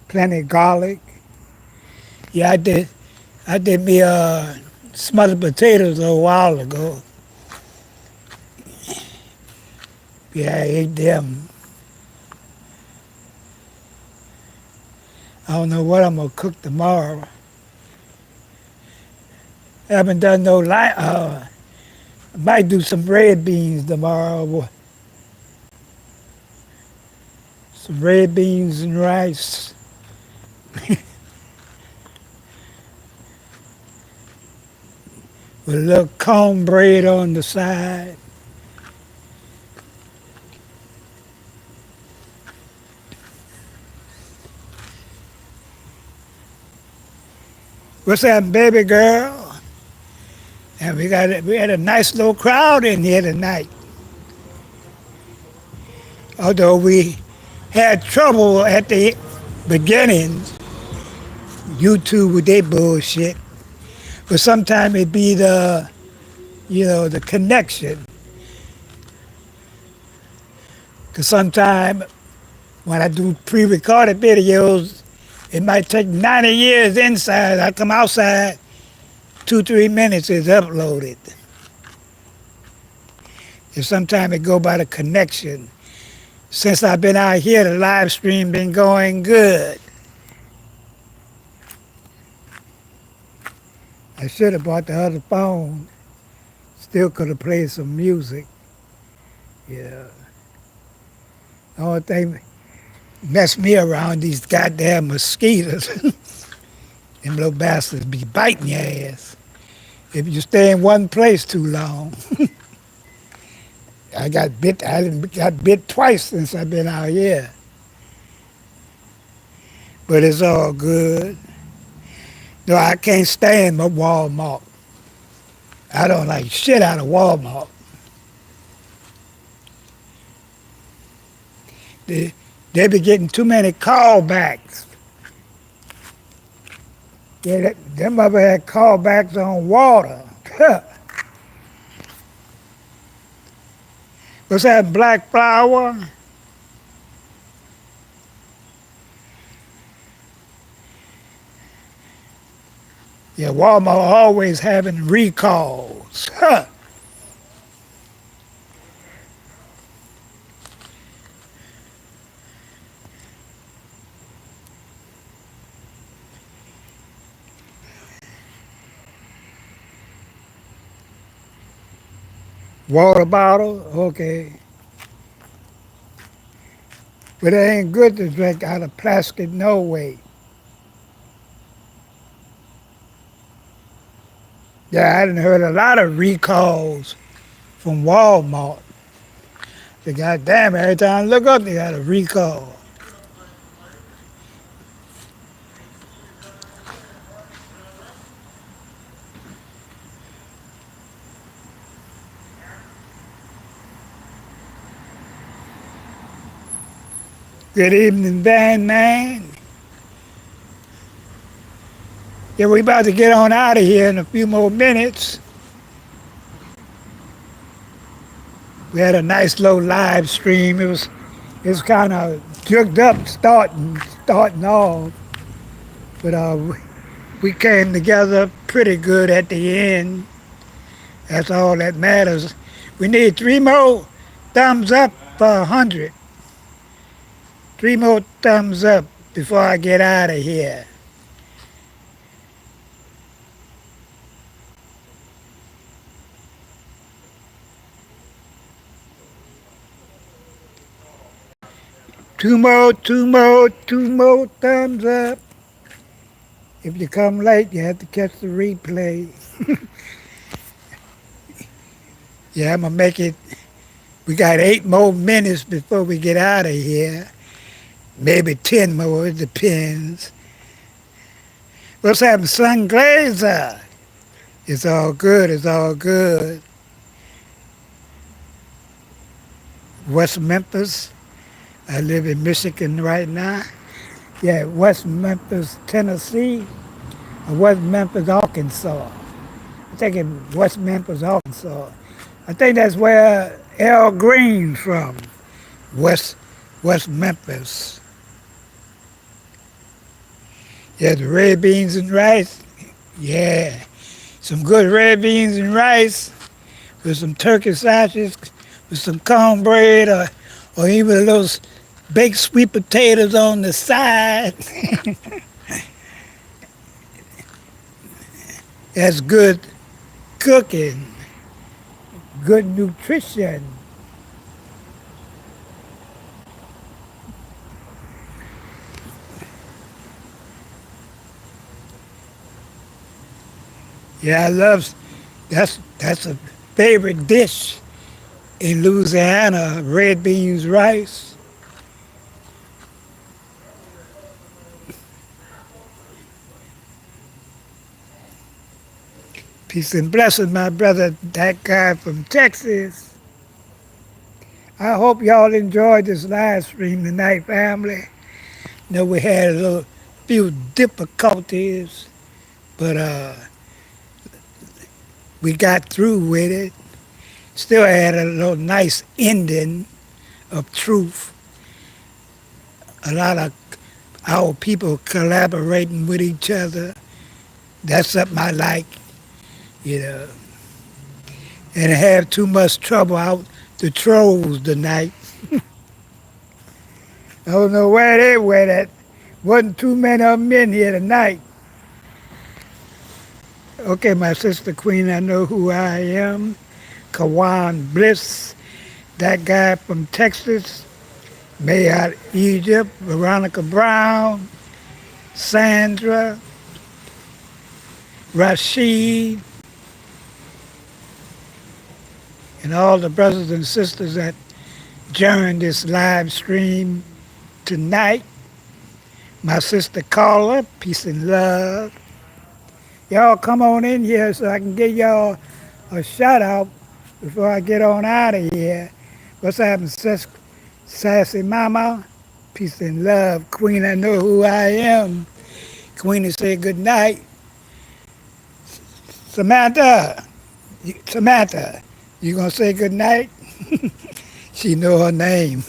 plenty of garlic. Yeah, I did me smothered potatoes a while ago. Yeah, I ate them. I don't know what I'm gonna cook tomorrow. I haven't done no I might do some red beans tomorrow. Some red beans and rice. With a little cornbread on the side. What's that, baby girl? And we had a nice little crowd in here tonight. Although we had trouble at the beginning, YouTube with their bullshit. But sometimes it be the connection. Because sometimes when I do pre-recorded videos, it might take 90 years inside. I come outside, 2-3 minutes is uploaded. And sometimes it go by the connection. Since I've been out here, the live stream been going good. I should have bought the other phone. Still could have played some music. Yeah. The only thing messed me around, these goddamn mosquitoes. Them little bastards be biting your ass if you stay in one place too long. I got bit twice since I've been out here. But it's all good. No, I can't stand my Walmart. I don't like shit out of Walmart. They be getting too many callbacks. Yeah, them mother had callbacks on water. What's that, black flower? Yeah, Walmart always having recalls. Water bottle, okay. But it ain't good to drink out of plastic no way. Yeah, I done heard a lot of recalls from Walmart. The goddamn, every time I look up, they got a recall. Good evening, Van Man. Yeah, we about to get on out of here in a few more minutes. We had a nice little live stream. It was kind of jerked up starting off, but we came together pretty good at the end. That's all that matters. We need 3 more thumbs up for 100. 3 more thumbs up before I get out of here. Two more thumbs up. If you come late, you have to catch the replay. Yeah, I'm going to make it. We got 8 more minutes before we get out of here. Maybe 10 more, it depends. What's happening, Sun Glazer? It's all good, it's all good. West Memphis. I live in Michigan right now. Yeah, West Memphis, Tennessee, or West Memphis, Arkansas. I think in West Memphis, Arkansas. I think that's where Al Green's from, West Memphis. Yeah, the red beans and rice. Yeah, some good red beans and rice with some turkey sausages, with some cornbread, or even those baked sweet potatoes on the side. That's good cooking, good nutrition. Yeah, I love, that's a favorite dish in Louisiana, red beans rice. Peace and blessings, my brother, that guy from Texas. I hope y'all enjoyed this live stream tonight, family. Know we had a few difficulties, but we got through with it. Still had a little nice ending of truth. A lot of our people collaborating with each other. That's something I like, you know. And have too much trouble out the trolls tonight. I don't know where they went at. Wasn't too many of them in here tonight. Okay, my sister Queen, I know who I am. Kawan Bliss, that guy from Texas, May out Egypt, Veronica Brown, Sandra, Rashid, and all the brothers and sisters that joined this live stream tonight. My sister Carla, peace and love. Y'all come on in here so I can give y'all a shout out before I get on out of here. What's happening, Sassy Mama? Peace and love. Queen, I know who I am. Queen, say good night. Samantha, Samantha, you gonna say good night? She know her name.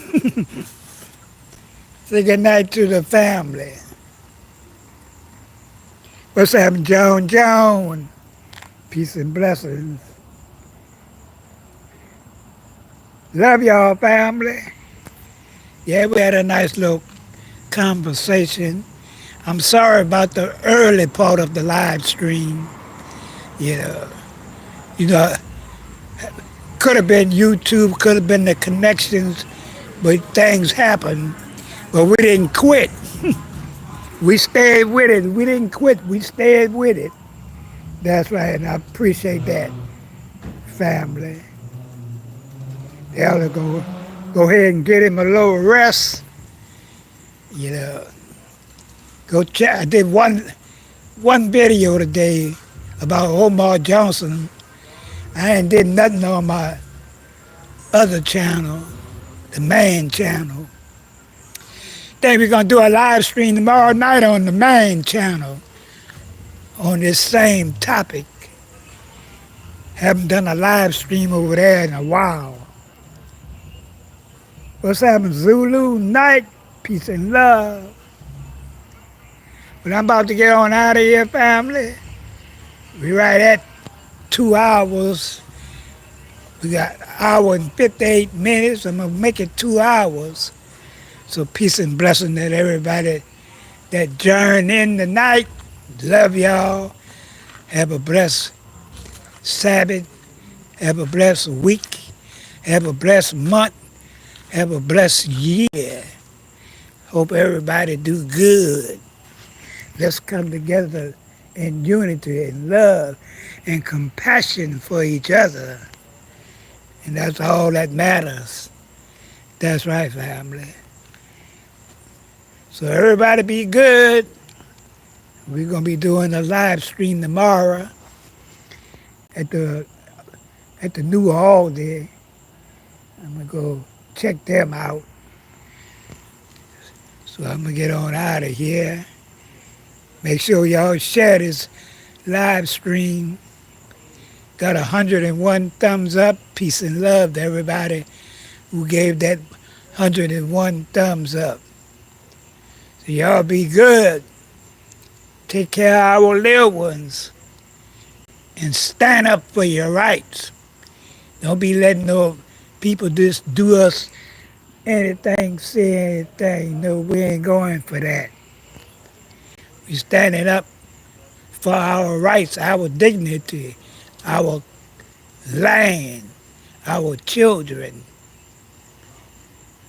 Say good night to the family. What's happening, Joan? Joan. Peace and blessings. Love y'all, family. Yeah, we had a nice little conversation. I'm sorry about the early part of the live stream. You know, you know, could have been YouTube, could have been the connections, but things happen. But we didn't quit. We stayed with it. We didn't quit. We stayed with it. That's right, and I appreciate that, family. The elder go ahead and get him a little rest. You know, go check. I did one video today about Omar Johnson. I ain't did nothing on my other channel, the main channel. Then we're gonna do a live stream tomorrow night on the main channel on this same topic. Haven't done a live stream over there in a while. What's happening, Zulu night? Peace and love. But I'm about to get on out of here, family. We right at 2 hours. We got an hour and 58 minutes. I'm gonna make it 2 hours. So peace and blessing to everybody that journeyed in tonight. Love y'all. Have a blessed Sabbath. Have a blessed week. Have a blessed month. Have a blessed year. Hope everybody do good. Let's come together in unity and love and compassion for each other. And that's all that matters. That's right, family. So everybody be good. We're going to be doing a live stream tomorrow at the new hall there. I'm going to go check them out. So I'm going to get on out of here. Make sure y'all share this live stream. Got 101 thumbs up. Peace and love to everybody who gave that 101 thumbs up. So y'all be good. Take care of our little ones. And stand up for your rights. Don't be letting no people just do us anything, say anything. No, we ain't going for that. We standing up for our rights, our dignity, our land, our children.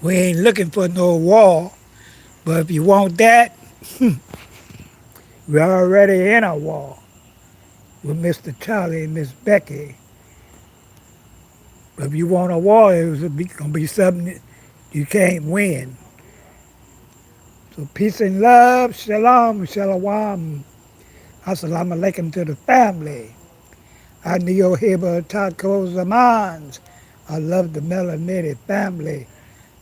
We ain't looking for no war, but if you want that, we're already in a war with Mr. Charlie and Miss Becky. But if you want a war, it's going to be something that you can't win. So peace and love, shalom, shalom, assalamu alaikum to the family. Anio heba tacos amans. I love the melanated family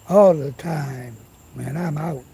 all the time. Man, I'm out.